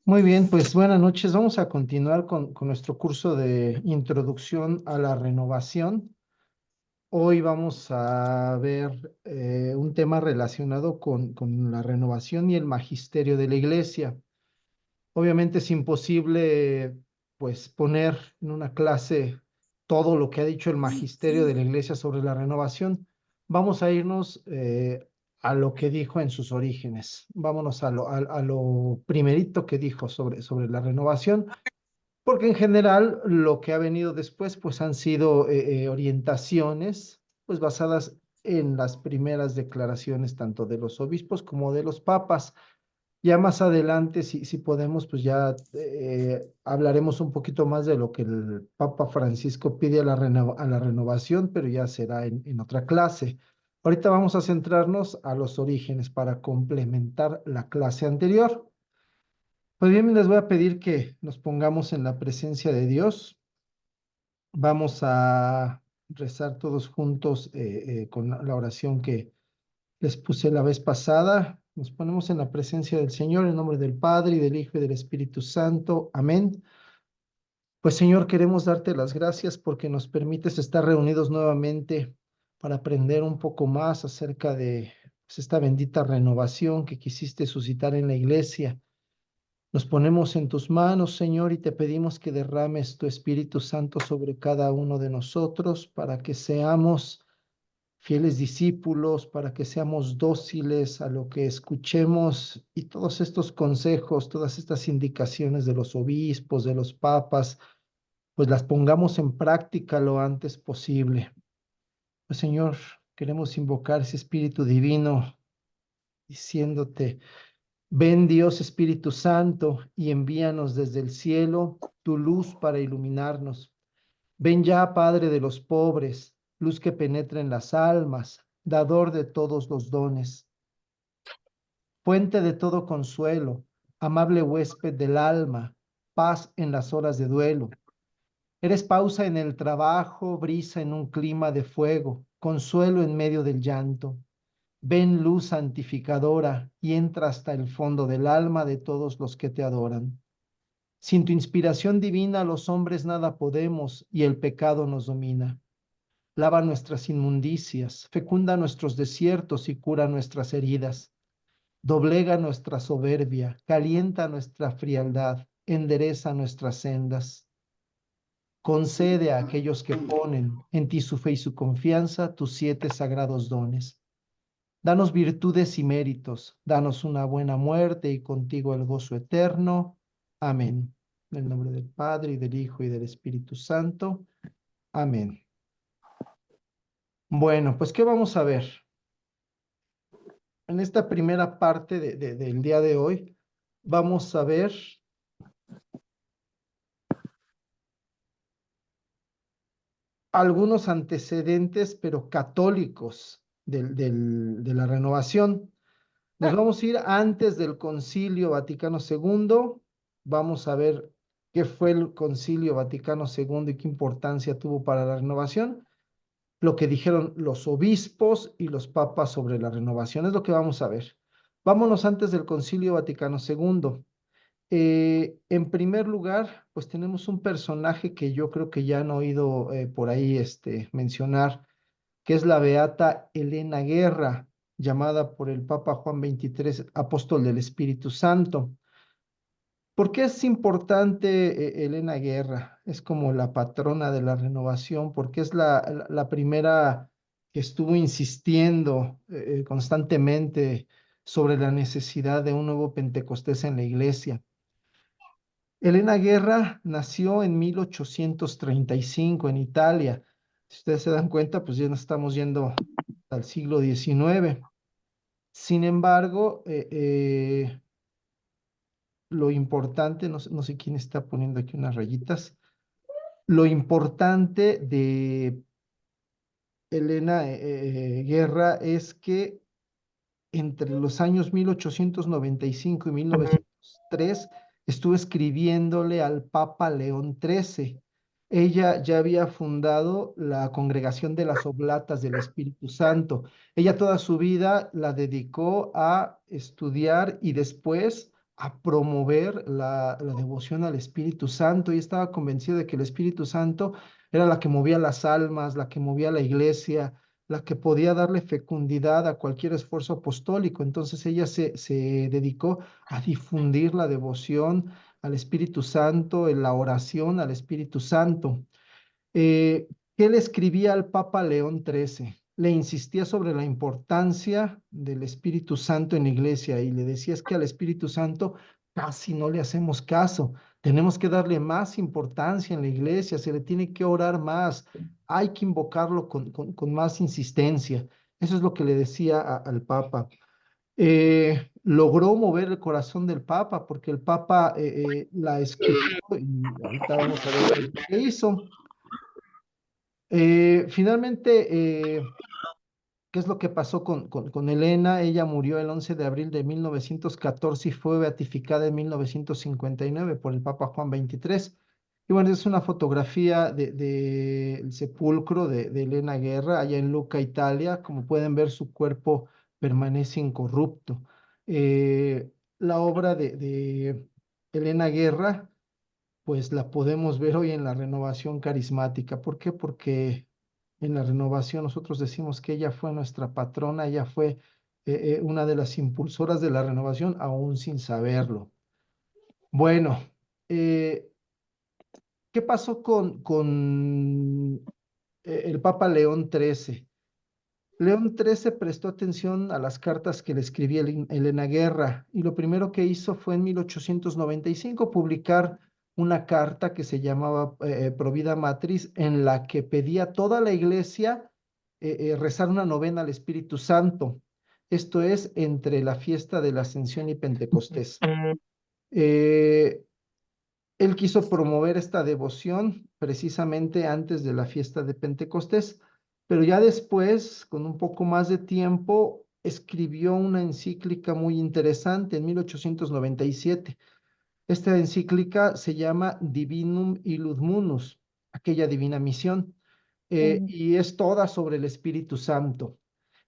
Muy bien, pues buenas noches. Vamos a continuar con nuestro curso de introducción a la renovación. Hoy vamos a ver un tema relacionado con la renovación y el magisterio de la iglesia. Obviamente es imposible, pues, poner en una clase todo lo que ha dicho el magisterio de la iglesia sobre la renovación. Vamos a irnos a lo que dijo en sus orígenes. Vámonos a lo primerito que dijo sobre la renovación, porque en general lo que ha venido después, pues, han sido orientaciones, pues, basadas en las primeras declaraciones tanto de los obispos como de los papas. Ya más adelante, si podemos, pues ya hablaremos un poquito más de lo que el Papa Francisco pide a la renovación, pero ya será en otra clase. Ahorita vamos a centrarnos a los orígenes para complementar la clase anterior. Pues bien, les voy a pedir que nos pongamos en la presencia de Dios. Vamos a rezar todos juntos con la oración que les puse la vez pasada. Nos ponemos en la presencia del Señor en nombre del Padre y del Hijo y del Espíritu Santo. Amén. Pues Señor, queremos darte las gracias porque nos permites estar reunidos nuevamente para aprender un poco más acerca de pues, esta bendita renovación que quisiste suscitar en la iglesia. Nos ponemos en tus manos, Señor, y te pedimos que derrames tu Espíritu Santo sobre cada uno de nosotros para que seamos fieles discípulos, para que seamos dóciles a lo que escuchemos y todos estos consejos, todas estas indicaciones de los obispos, de los papas, pues las pongamos en práctica lo antes posible. Pues Señor, queremos invocar ese Espíritu Divino diciéndote, ven Dios Espíritu Santo y envíanos desde el cielo tu luz para iluminarnos. Ven ya, Padre de los pobres, luz que penetra en las almas, dador de todos los dones, fuente de todo consuelo, amable huésped del alma, paz en las horas de duelo. Eres pausa en el trabajo, brisa en un clima de fuego, consuelo en medio del llanto. Ven luz santificadora y entra hasta el fondo del alma de todos los que te adoran. Sin tu inspiración divina los hombres nada podemos y el pecado nos domina. Lava nuestras inmundicias, fecunda nuestros desiertos y cura nuestras heridas. Doblega nuestra soberbia, calienta nuestra frialdad, endereza nuestras sendas. Concede a aquellos que ponen en ti su fe y su confianza tus 7 sagrados dones. Danos virtudes y méritos, danos una buena muerte y contigo el gozo eterno. Amén. En el nombre del Padre y del Hijo y del Espíritu Santo. Amén. Bueno, pues ¿qué vamos a ver? En esta primera parte del día de hoy, vamos a ver algunos antecedentes, pero católicos de la renovación. Nos vamos a ir antes del Concilio Vaticano II. Vamos a ver qué fue el Concilio Vaticano II y qué importancia tuvo para la renovación. Lo que dijeron los obispos y los papas sobre la renovación es lo que vamos a ver. Vámonos antes del Concilio Vaticano II. En primer lugar, pues tenemos un personaje que yo creo que ya han oído por ahí mencionar, que es la beata Elena Guerra, llamada por el Papa Juan XXIII apóstol del Espíritu Santo. ¿Por qué es importante Elena Guerra? Es como la patrona de la renovación, porque es la primera que estuvo insistiendo constantemente sobre la necesidad de un nuevo Pentecostés en la iglesia. Elena Guerra nació en 1835 en Italia. Si ustedes se dan cuenta, pues ya nos estamos yendo al siglo XIX. Sin embargo, lo importante, no sé quién está poniendo aquí unas rayitas, lo importante de Elena Guerra es que entre los años 1895 y 1903 estuvo escribiéndole al Papa León XIII. Ella ya había fundado la Congregación de las Oblatas del Espíritu Santo. Ella toda su vida la dedicó a estudiar y después a promover la devoción al Espíritu Santo y estaba convencido de que el Espíritu Santo era la que movía las almas, la que movía la iglesia, la que podía darle fecundidad a cualquier esfuerzo apostólico. Entonces ella se dedicó a difundir la devoción al Espíritu Santo, en la oración al Espíritu Santo. Eh, ¿Qué le escribía al Papa León XIII? Le insistía sobre la importancia del Espíritu Santo en la iglesia y le decía es que al Espíritu Santo casi no le hacemos caso. Tenemos que darle más importancia en la iglesia, se le tiene que orar más, hay que invocarlo con más insistencia. Eso es lo que le decía al Papa. Logró mover el corazón del Papa porque el Papa la escuchó y ahorita vamos a ver qué hizo. Finalmente, ¿qué es lo que pasó con Elena? Ella murió el 11 de abril de 1914 y fue beatificada en 1959 por el Papa Juan XXIII. Y bueno, es una fotografía del sepulcro de Elena Guerra allá en Lucca, Italia. Como pueden ver, su cuerpo permanece incorrupto. La obra de Elena Guerra pues la podemos ver hoy en la renovación carismática. ¿Por qué? Porque en la renovación nosotros decimos que ella fue nuestra patrona, ella fue una de las impulsoras de la renovación, aún sin saberlo. Bueno, eh, ¿qué pasó con el Papa León XIII? León XIII prestó atención a las cartas que le escribía Elena Guerra y lo primero que hizo fue en 1895 publicar una carta que se llamaba Provida Matris en la que pedía a toda la iglesia rezar una novena al Espíritu Santo. Esto es entre la fiesta de la Ascensión y Pentecostés. Eh, Él quiso promover esta devoción precisamente antes de la fiesta de Pentecostés, pero ya después, con un poco más de tiempo, escribió una encíclica muy interesante en 1897. Esta encíclica se llama Divinum Illud Munus, aquella divina misión, Ujú, y es toda sobre el Espíritu Santo.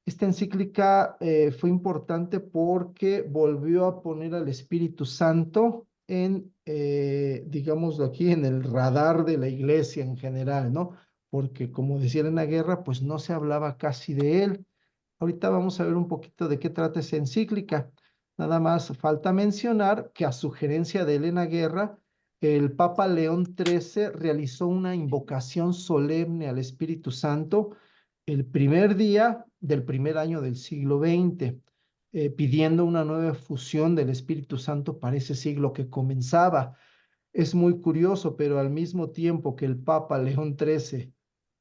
Esta encíclica fue importante porque volvió a poner al Espíritu Santo en, digámoslo aquí, en el radar de la iglesia en general, ¿no? Porque como decía en la guerra, pues no se hablaba casi de él. Ahorita vamos a ver un poquito de qué trata esa encíclica. Nada más falta mencionar que a sugerencia de Elena Guerra, el Papa León XIII realizó una invocación solemne al Espíritu Santo el primer día del primer año del siglo XX, pidiendo una nueva fusión del Espíritu Santo para ese siglo que comenzaba. Es muy curioso, pero al mismo tiempo que el Papa León XIII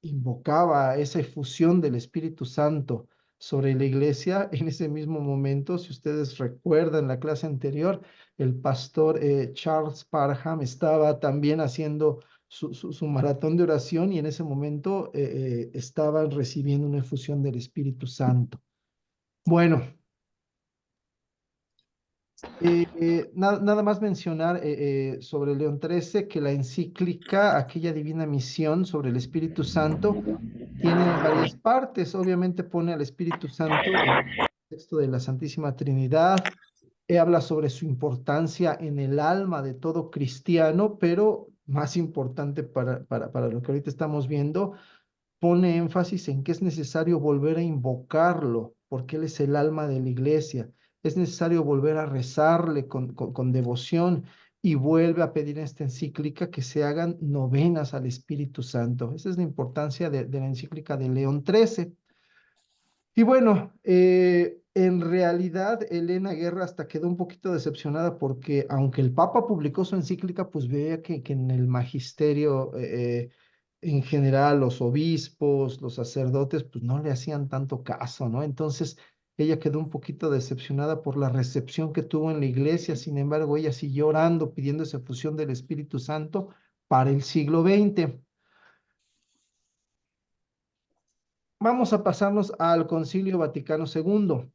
invocaba esa efusión del Espíritu Santo sobre la iglesia, en ese mismo momento, si ustedes recuerdan la clase anterior, el pastor Charles Parham estaba también haciendo su maratón de oración y en ese momento estaban recibiendo una efusión del Espíritu Santo. Bueno, nada más mencionar sobre León XIII que la encíclica, aquella divina misión sobre el Espíritu Santo, tiene varias partes. Obviamente pone al Espíritu Santo en el texto de la Santísima Trinidad, habla sobre su importancia en el alma de todo cristiano, pero más importante para lo que ahorita estamos viendo, pone énfasis en que es necesario volver a invocarlo, porque Él es el alma de la iglesia. Es necesario volver a rezarle con devoción y vuelve a pedir en esta encíclica que se hagan novenas al Espíritu Santo. Esa es la importancia de la encíclica de León XIII. Y bueno, en realidad Elena Guerra hasta quedó un poquito decepcionada porque aunque el Papa publicó su encíclica, pues veía que en el magisterio en general, los obispos, los sacerdotes, pues no le hacían tanto caso, ¿no? Entonces ella quedó un poquito decepcionada por la recepción que tuvo en la iglesia. Sin embargo, ella siguió orando, pidiendo esa fusión del Espíritu Santo para el siglo XX. Vamos a pasarnos al Concilio Vaticano II.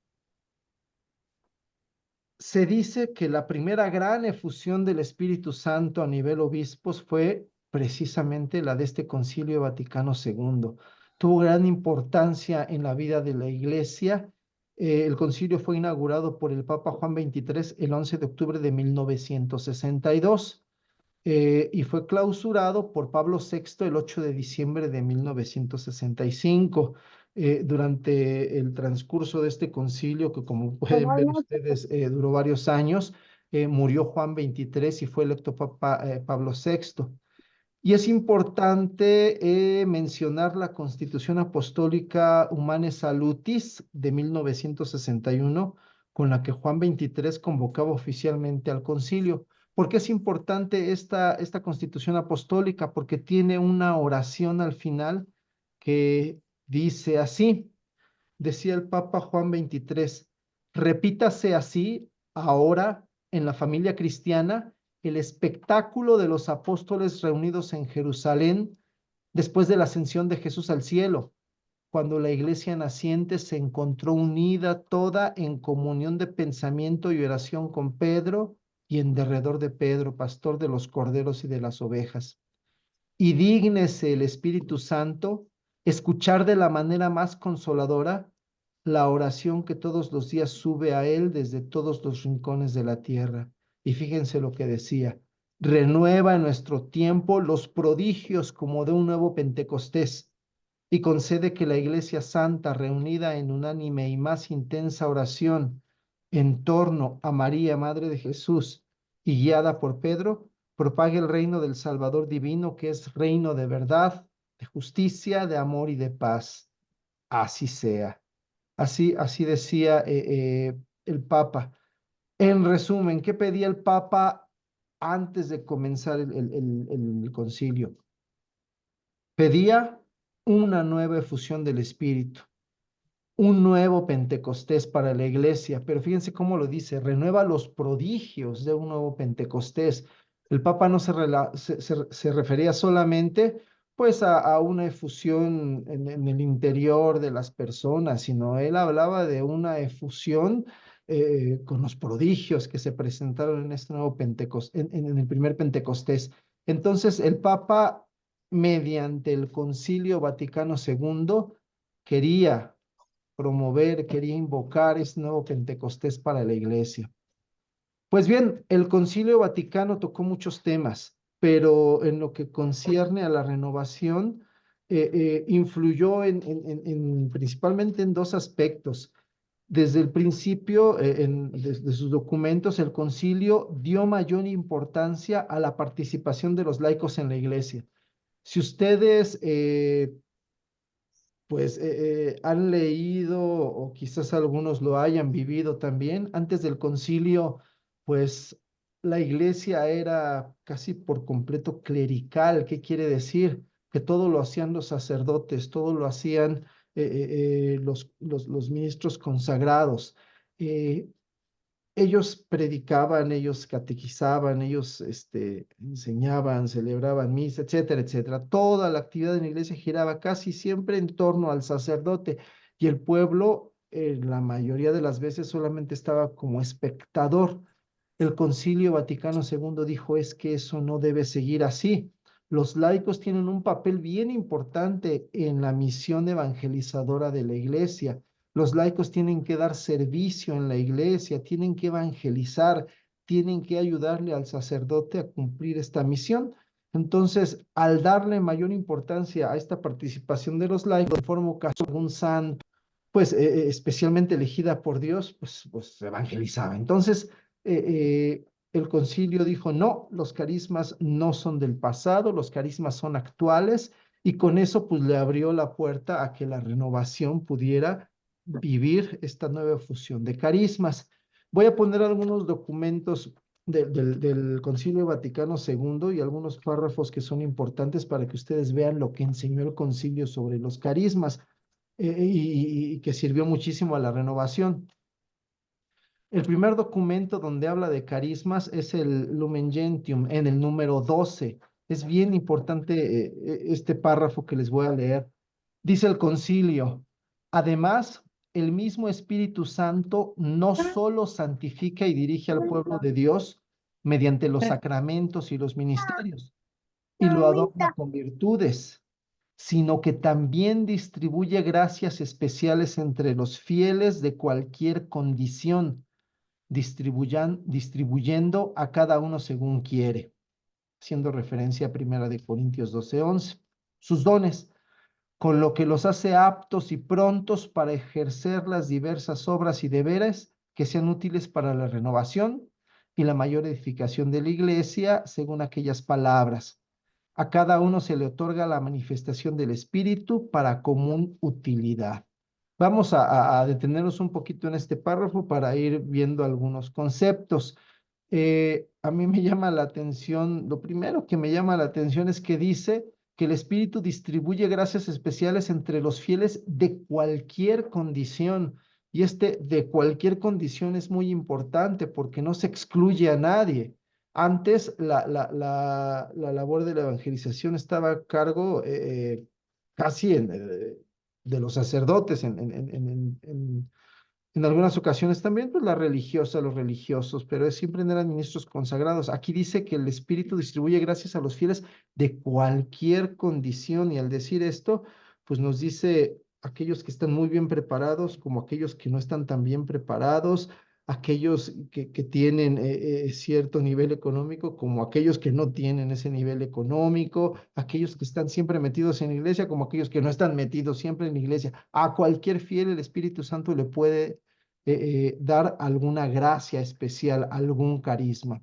Se dice que la primera gran efusión del Espíritu Santo a nivel obispos fue precisamente la de este Concilio Vaticano II. Tuvo gran importancia en la vida de la Iglesia El concilio fue inaugurado por el Papa Juan XXIII el 11 de octubre de 1962 y fue clausurado por Pablo VI el 8 de diciembre de 1965. Durante el transcurso de este concilio, que como pueden ver ustedes, duró varios años, murió Juan XXIII y fue electo Papa Pablo VI. Y es importante mencionar la Constitución Apostólica Humanae Salutis de 1961, con la que Juan XXIII convocaba oficialmente al concilio. ¿Por qué es importante esta Constitución Apostólica? Porque tiene una oración al final que dice así: decía el Papa Juan XXIII, repítase así ahora en la familia cristiana el espectáculo de los apóstoles reunidos en Jerusalén después de la ascensión de Jesús al cielo, cuando la iglesia naciente se encontró unida toda en comunión de pensamiento y oración con Pedro y en derredor de Pedro, pastor de los corderos y de las ovejas. Y dígnese el Espíritu Santo escuchar de la manera más consoladora la oración que todos los días sube a Él desde todos los rincones de la tierra. Y fíjense lo que decía: renueva en nuestro tiempo los prodigios como de un nuevo Pentecostés y concede que la Iglesia Santa, reunida en unánime y más intensa oración en torno a María, Madre de Jesús, y guiada por Pedro, propague el reino del Salvador divino, que es reino de verdad, de justicia, de amor y de paz. Así sea. Así decía el Papa. En resumen, ¿qué pedía el Papa antes de comenzar el concilio? Pedía una nueva efusión del Espíritu, un nuevo Pentecostés para la iglesia, pero fíjense cómo lo dice: renueva los prodigios de un nuevo Pentecostés. El Papa no se refería solamente pues a una efusión en el interior de las personas, sino él hablaba de una efusión con los prodigios que se presentaron en este nuevo Pentecostés, en el primer Pentecostés. Entonces el Papa, mediante el Concilio Vaticano II, quería promover, quería invocar este nuevo Pentecostés para la iglesia. Pues bien, el Concilio Vaticano tocó muchos temas, pero en lo que concierne a la renovación, influyó principalmente en dos aspectos. Desde el principio, de sus documentos, el concilio dio mayor importancia a la participación de los laicos en la iglesia. Si ustedes pues han leído o quizás algunos lo hayan vivido también. Antes del concilio, pues la iglesia era casi por completo clerical. ¿Qué quiere decir? Que todo lo hacían los sacerdotes, todo lo hacían los ministros consagrados. Eh, Ellos predicaban, ellos catequizaban, ellos enseñaban, celebraban misa, etcétera, etcétera. Toda la actividad en la iglesia giraba casi siempre en torno al sacerdote, y el pueblo, la mayoría de las veces, solamente estaba como espectador. El Concilio Vaticano II dijo: es que eso no debe seguir así. Los laicos tienen un papel bien importante en la misión evangelizadora de la iglesia. Los laicos tienen que dar servicio en la iglesia, tienen que evangelizar, tienen que ayudarle al sacerdote a cumplir esta misión. Entonces, al darle mayor importancia a esta participación de los laicos, de forma ocasión, algún santo, pues especialmente elegida por Dios, pues evangelizaba. Entonces, el concilio dijo: no, los carismas no son del pasado, los carismas son actuales, y con eso pues le abrió la puerta a que la renovación pudiera vivir esta nueva fusión de carismas. Voy a poner algunos documentos del Concilio Vaticano II y algunos párrafos que son importantes para que ustedes vean lo que enseñó el concilio sobre los carismas, y que sirvió muchísimo a la renovación. El primer documento donde habla de carismas es el Lumen Gentium, en el número 12. Es bien importante este párrafo que les voy a leer. Dice el concilio: además, el mismo Espíritu Santo no solo santifica y dirige al pueblo de Dios mediante los sacramentos y los ministerios, y lo adorna con virtudes, sino que también distribuye gracias especiales entre los fieles de cualquier condición, distribuyendo a cada uno según quiere, haciendo referencia a 1 Corintios 12:11. Sus dones, con lo que los hace aptos y prontos para ejercer las diversas obras y deberes que sean útiles para la renovación y la mayor edificación de la iglesia, según aquellas palabras. A cada uno se le otorga la manifestación del Espíritu para común utilidad. Vamos a detenernos un poquito en este párrafo para ir viendo algunos conceptos. A mí me llama la atención, lo primero que me llama la atención es que dice que el Espíritu distribuye gracias especiales entre los fieles de cualquier condición. Y este de cualquier condición es muy importante porque no se excluye a nadie. Antes la labor de la evangelización estaba a cargo casi de los sacerdotes en algunas ocasiones también, pues la religiosa, los religiosos, pero es siempre eran ministros consagrados. Aquí dice que el Espíritu distribuye gracias a los fieles de cualquier condición, y al decir esto, pues nos dice aquellos que están muy bien preparados, como aquellos que no están tan bien preparados, aquellos que tienen cierto nivel económico, como aquellos que no tienen ese nivel económico, aquellos que están siempre metidos en la iglesia, como aquellos que no están metidos siempre en la iglesia. A cualquier fiel el Espíritu Santo le puede dar alguna gracia especial, algún carisma.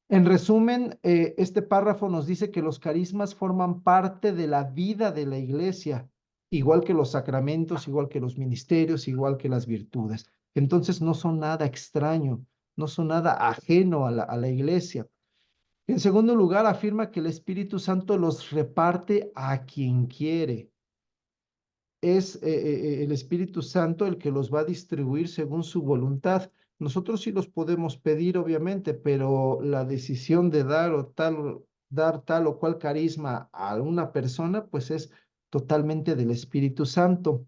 En resumen, este párrafo nos dice que los carismas forman parte de la vida de la iglesia, igual que los sacramentos, igual que los ministerios, igual que las virtudes. Entonces no son nada extraño, no son nada ajeno a la iglesia. En segundo lugar, afirma que el Espíritu Santo los reparte a quien quiere. Es el Espíritu Santo el que los va a distribuir según su voluntad. Nosotros sí los podemos pedir, obviamente, pero la decisión de dar tal o cual carisma a una persona, pues es totalmente del Espíritu Santo.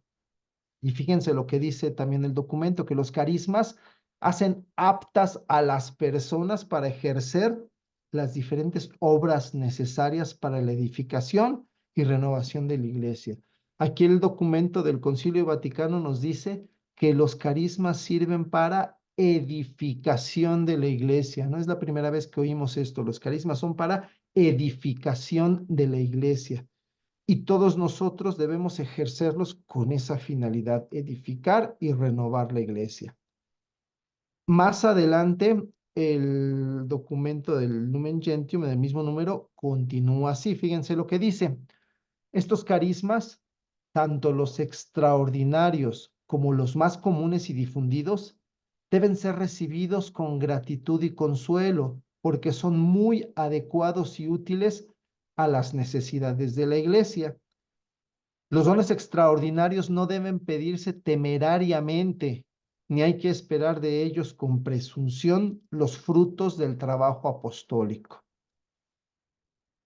Y fíjense lo que dice también el documento, que los carismas hacen aptas a las personas para ejercer las diferentes obras necesarias para la edificación y renovación de la iglesia. Aquí el documento del Concilio Vaticano nos dice que los carismas sirven para edificación de la iglesia. No es la primera vez que oímos esto. Los carismas son para edificación de la iglesia. Y todos nosotros debemos ejercerlos con esa finalidad, edificar y renovar la iglesia. Más adelante, el documento del Lumen Gentium, del mismo número, continúa así. Fíjense lo que dice. Estos carismas, tanto los extraordinarios como los más comunes y difundidos, deben ser recibidos con gratitud y consuelo, porque son muy adecuados y útiles a las necesidades de la iglesia. Los dones extraordinarios no deben pedirse temerariamente, ni hay que esperar de ellos con presunción los frutos del trabajo apostólico.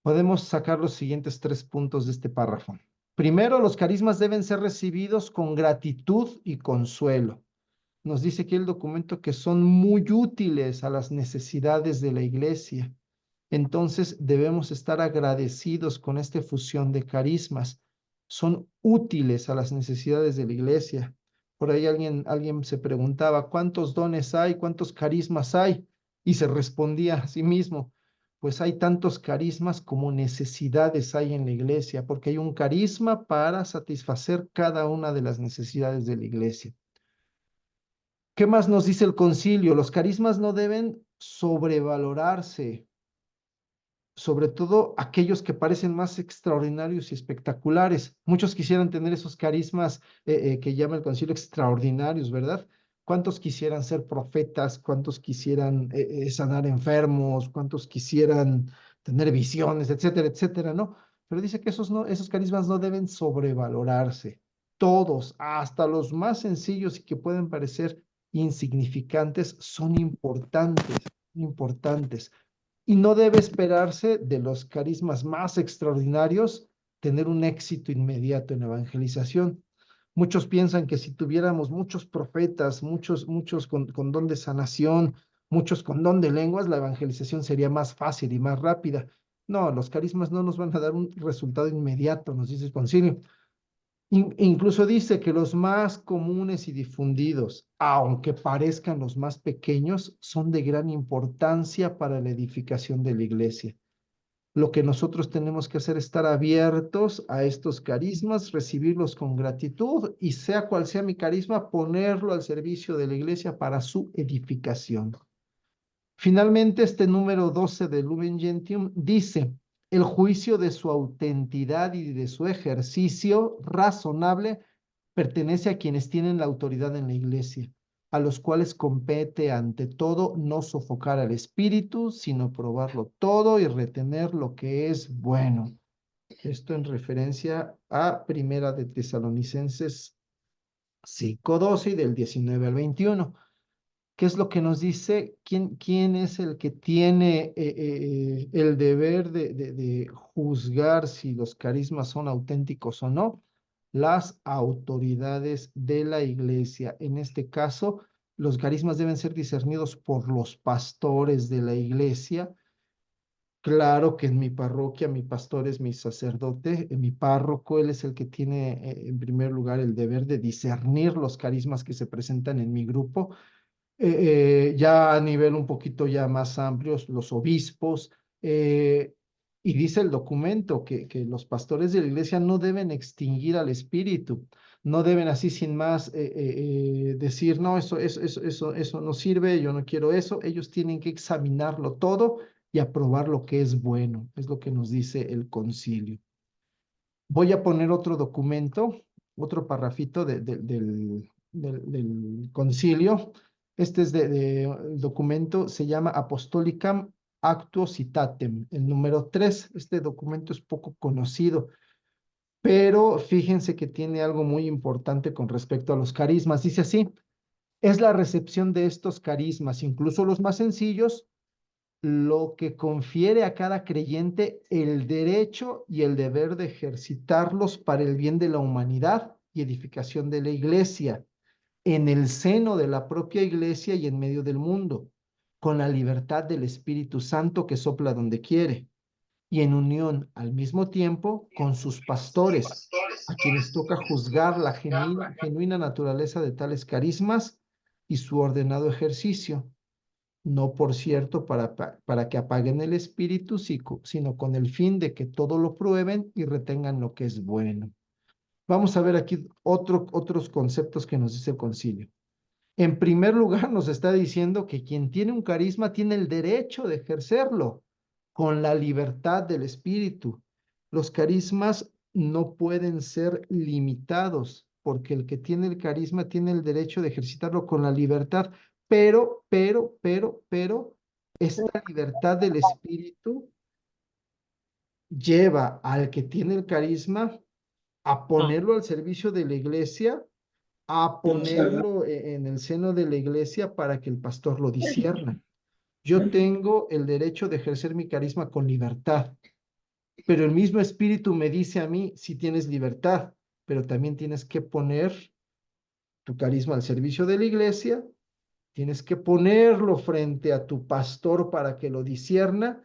Podemos sacar los siguientes 3 puntos de este párrafo. Primero, los carismas deben ser recibidos con gratitud y consuelo. Nos dice aquí el documento que son muy útiles a las necesidades de la iglesia. Entonces debemos estar agradecidos con esta fusión de carismas. Son útiles a las necesidades de la iglesia. Por ahí alguien se preguntaba, ¿cuántos dones hay? ¿Cuántos carismas hay? Y se respondía a sí mismo, pues hay tantos carismas como necesidades hay en la iglesia, porque hay un carisma para satisfacer cada una de las necesidades de la iglesia. ¿Qué más nos dice el concilio? Los carismas no deben sobrevalorarse, sobre todo aquellos que parecen más extraordinarios y espectaculares. Muchos quisieran tener esos carismas que llama el concilio extraordinarios, ¿verdad? ¿Cuántos quisieran ser profetas? ¿Cuántos quisieran sanar enfermos? ¿Cuántos quisieran tener visiones, etcétera, etcétera, ¿no? Pero dice que esos carismas no deben sobrevalorarse. Todos, hasta los más sencillos y que pueden parecer insignificantes, son importantes, importantes. Y no debe esperarse de los carismas más extraordinarios tener un éxito inmediato en evangelización. Muchos piensan que si tuviéramos muchos profetas, muchos con don de sanación, muchos con don de lenguas, la evangelización sería más fácil y más rápida. No, los carismas no nos van a dar un resultado inmediato, nos dice el concilio. Incluso dice que los más comunes y difundidos, aunque parezcan los más pequeños, son de gran importancia para la edificación de la iglesia. Lo que nosotros tenemos que hacer es estar abiertos a estos carismas, recibirlos con gratitud y sea cual sea mi carisma, ponerlo al servicio de la iglesia para su edificación. Finalmente, este número 12 de Lumen Gentium dice, el juicio de su autenticidad y de su ejercicio razonable pertenece a quienes tienen la autoridad en la iglesia, a los cuales compete ante todo no sofocar al espíritu, sino probarlo todo y retener lo que es bueno. Esto en referencia a Primera de Tesalonicenses 5:12 y del 19 al 21. ¿Qué es lo que nos dice? ¿Quién es el que tiene el deber de juzgar si los carismas son auténticos o no? Las autoridades de la iglesia. En este caso, los carismas deben ser discernidos por los pastores de la iglesia. Claro que en mi parroquia, mi pastor es mi sacerdote, mi párroco, él es el que tiene en primer lugar el deber de discernir los carismas que se presentan en mi grupo ya a nivel un poquito ya más amplios, los obispos, y dice el documento que los pastores de la iglesia no deben extinguir al espíritu, no deben así sin más decir, no, eso no sirve, yo no quiero eso, ellos tienen que examinarlo todo y aprobar lo que es bueno, es lo que nos dice el concilio. Voy a poner otro documento, otro parrafito del concilio. Este es el documento, se llama Apostolicam Actio Citatem, el número 3. Este documento es poco conocido, pero fíjense que tiene algo muy importante con respecto a los carismas. Dice así, es la recepción de estos carismas, incluso los más sencillos, lo que confiere a cada creyente el derecho y el deber de ejercitarlos para el bien de la humanidad y edificación de la iglesia, en el seno de la propia iglesia y en medio del mundo, con la libertad del Espíritu Santo que sopla donde quiere, y en unión al mismo tiempo con sus pastores, a quienes toca juzgar la genuina naturaleza de tales carismas y su ordenado ejercicio no por cierto para que apaguen el espíritu, sino con el fin de que todo lo prueben y retengan lo que es bueno. Vamos a ver aquí otros conceptos que nos dice el concilio. En primer lugar, nos está diciendo que quien tiene un carisma tiene el derecho de ejercerlo con la libertad del espíritu. Los carismas no pueden ser limitados porque el que tiene el carisma tiene el derecho de ejercitarlo con la libertad, pero, esta libertad del espíritu lleva al que tiene el carisma a ponerlo al servicio de la iglesia, a ponerlo en el seno de la iglesia para que el pastor lo discierna. Yo tengo el derecho de ejercer mi carisma con libertad, pero el mismo espíritu me dice a mí, si tienes libertad, pero también tienes que poner tu carisma al servicio de la iglesia, tienes que ponerlo frente a tu pastor para que lo discierna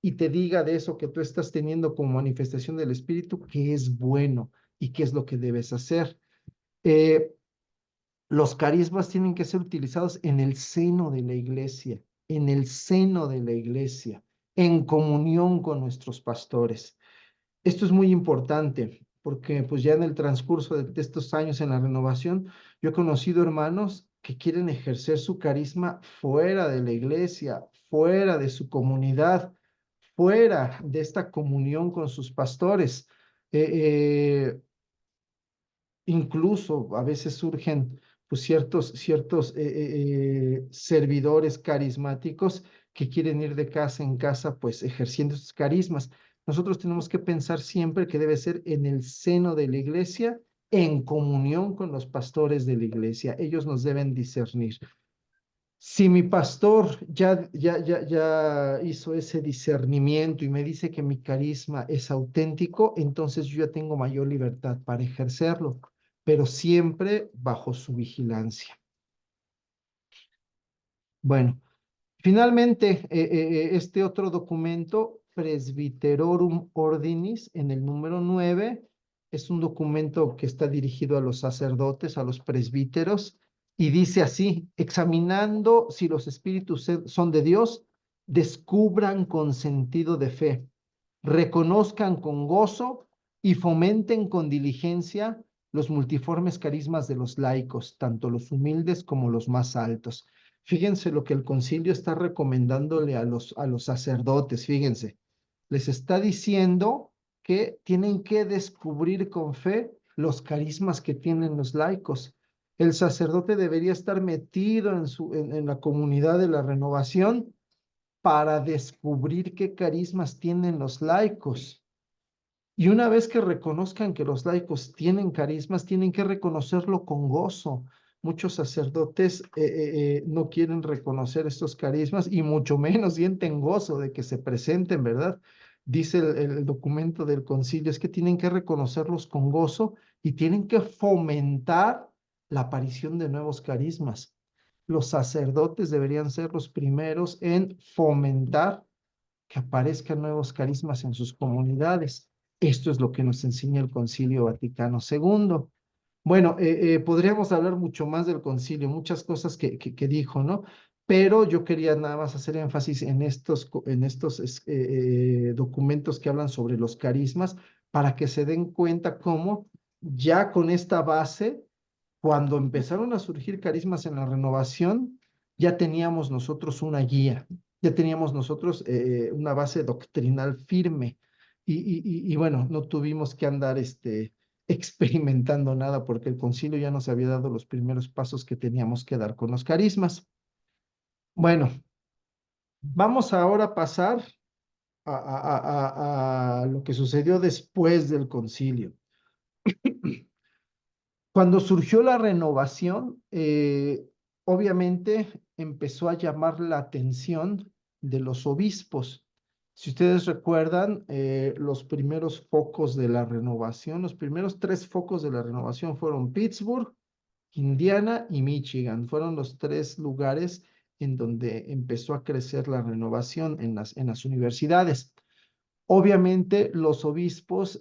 y te diga de eso que tú estás teniendo como manifestación del espíritu, que es bueno y qué es lo que debes hacer. Eh, los carismas tienen que ser utilizados en el seno de la iglesia, en el seno de la iglesia, en comunión con nuestros pastores. Esto es muy importante porque pues ya en el transcurso de estos años en la renovación, yo he conocido hermanos que quieren ejercer su carisma fuera de la iglesia, fuera de su comunidad, fuera de esta comunión con sus pastores. Incluso a veces surgen pues, ciertos servidores carismáticos que quieren ir de casa en casa, pues ejerciendo sus carismas. Nosotros tenemos que pensar siempre que debe ser en el seno de la iglesia, en comunión con los pastores de la iglesia. Ellos nos deben discernir. Si mi pastor ya hizo ese discernimiento y me dice que mi carisma es auténtico, entonces yo ya tengo mayor libertad para ejercerlo, pero siempre bajo su vigilancia. Bueno, finalmente, este otro documento Presbyterorum Ordinis, en el número 9. Es un documento que está dirigido a los sacerdotes, a los presbíteros, y dice así: examinando si los espíritus son de Dios, descubran con sentido de fe, reconozcan con gozo y fomenten con diligencia los multiformes carismas de los laicos, tanto los humildes como los más altos. Fíjense lo que el concilio está recomendándole a los sacerdotes, fíjense, les está diciendo que tienen que descubrir con fe los carismas que tienen los laicos. El sacerdote debería estar metido en la comunidad de la renovación para descubrir qué carismas tienen los laicos. Y una vez que reconozcan que los laicos tienen carismas, tienen que reconocerlo con gozo. Muchos sacerdotes no quieren reconocer estos carismas y mucho menos sienten gozo de que se presenten, ¿verdad? Dice el documento del concilio, es que tienen que reconocerlos con gozo y tienen que fomentar la aparición de nuevos carismas. Los sacerdotes deberían ser los primeros en fomentar que aparezcan nuevos carismas en sus comunidades. Esto es lo que nos enseña el Concilio Vaticano II. Bueno, podríamos hablar mucho más del concilio, muchas cosas que dijo, ¿no? Pero yo quería nada más hacer énfasis en estos documentos que hablan sobre los carismas para que se den cuenta cómo ya con esta base, cuando empezaron a surgir carismas en la renovación, ya teníamos nosotros una guía, ya teníamos nosotros una base doctrinal firme y bueno, no tuvimos que andar experimentando nada porque el concilio ya nos había dado los primeros pasos que teníamos que dar con los carismas. Bueno, vamos ahora a pasar a lo que sucedió después del concilio. Cuando surgió la renovación, obviamente empezó a llamar la atención de los obispos. Si ustedes recuerdan, los primeros focos de la renovación, los primeros tres focos de la renovación fueron Pittsburgh, Indiana y Michigan. Fueron los tres lugares en donde empezó a crecer la renovación en las universidades. Obviamente los obispos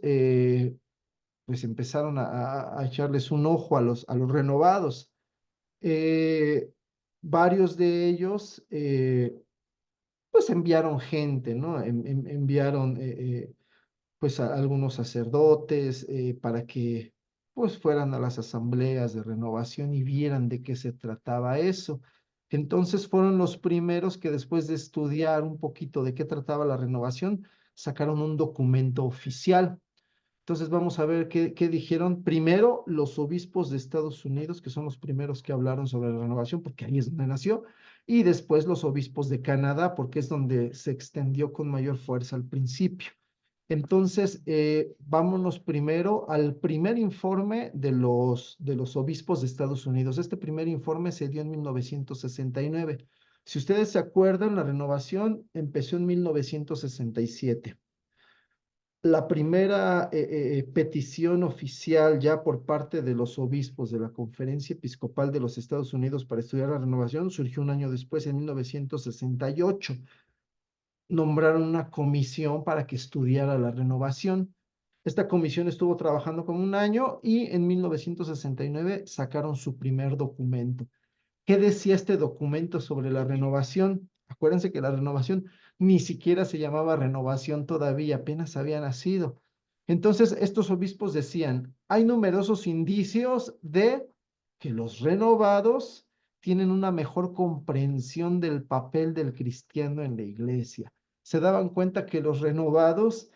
pues empezaron a echarles un ojo a los renovados. Eh, Varios de ellos pues enviaron gente, ¿no? Enviaron pues a algunos sacerdotes para que pues fueran a las asambleas de renovación y vieran de qué se trataba eso. Entonces fueron los primeros que después de estudiar un poquito de qué trataba la renovación, sacaron un documento oficial. Entonces vamos a ver qué dijeron primero los obispos de Estados Unidos, que son los primeros que hablaron sobre la renovación, porque ahí es donde nació, y después los obispos de Canadá, porque es donde se extendió con mayor fuerza al principio. Entonces, vámonos primero al primer informe de los obispos de Estados Unidos. Este primer informe se dio en 1969. Si ustedes se acuerdan, la renovación empezó en 1967. La primera petición oficial ya por parte de los obispos de la Conferencia Episcopal de los Estados Unidos para estudiar la renovación surgió un año después, en 1968. Nombraron una comisión para que estudiara la renovación. Esta comisión estuvo trabajando como un año y en 1969 sacaron su primer documento. ¿Qué decía este documento sobre la renovación? Acuérdense que la renovación ni siquiera se llamaba renovación todavía, apenas había nacido. Entonces, estos obispos decían, hay numerosos indicios de que los renovados tienen una mejor comprensión del papel del cristiano en la iglesia. Se daban cuenta que los renovados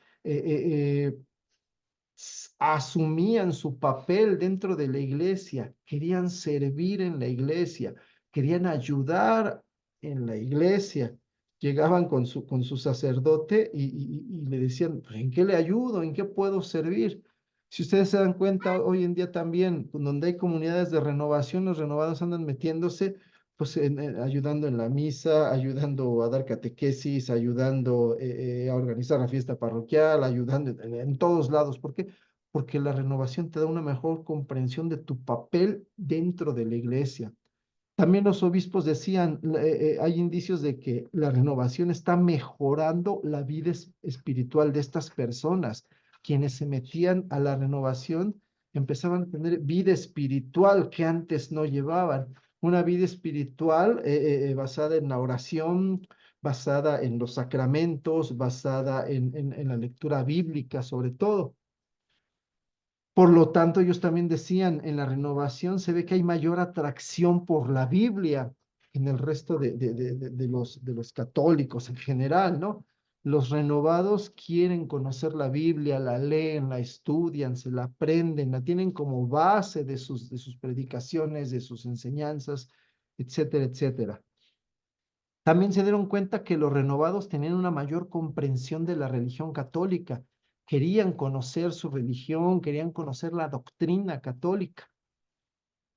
asumían su papel dentro de la iglesia, querían servir en la iglesia, querían ayudar en la iglesia. Llegaban con su sacerdote y le decían, "Pues, ¿en qué le ayudo? ¿En qué puedo servir?" Si ustedes se dan cuenta, hoy en día también, donde hay comunidades de renovación, los renovados andan metiéndose, pues ayudando en la misa, ayudando a dar catequesis, ayudando a organizar la fiesta parroquial, ayudando en todos lados. ¿Por qué? Porque la renovación te da una mejor comprensión de tu papel dentro de la iglesia. También los obispos decían, hay indicios de que la renovación está mejorando la vida espiritual de estas personas. Quienes se metían a la renovación empezaban a tener vida espiritual que antes no llevaban. Una vida espiritual basada en la oración, basada en los sacramentos, basada en la lectura bíblica sobre todo. Por lo tanto, ellos también decían, en la renovación se ve que hay mayor atracción por la Biblia en el resto de los católicos en general, ¿no? Los renovados quieren conocer la Biblia, la leen, la estudian, se la aprenden, la tienen como base de sus predicaciones, de sus enseñanzas, etcétera, etcétera. También se dieron cuenta que los renovados tenían una mayor comprensión de la religión católica, querían conocer su religión, querían conocer la doctrina católica.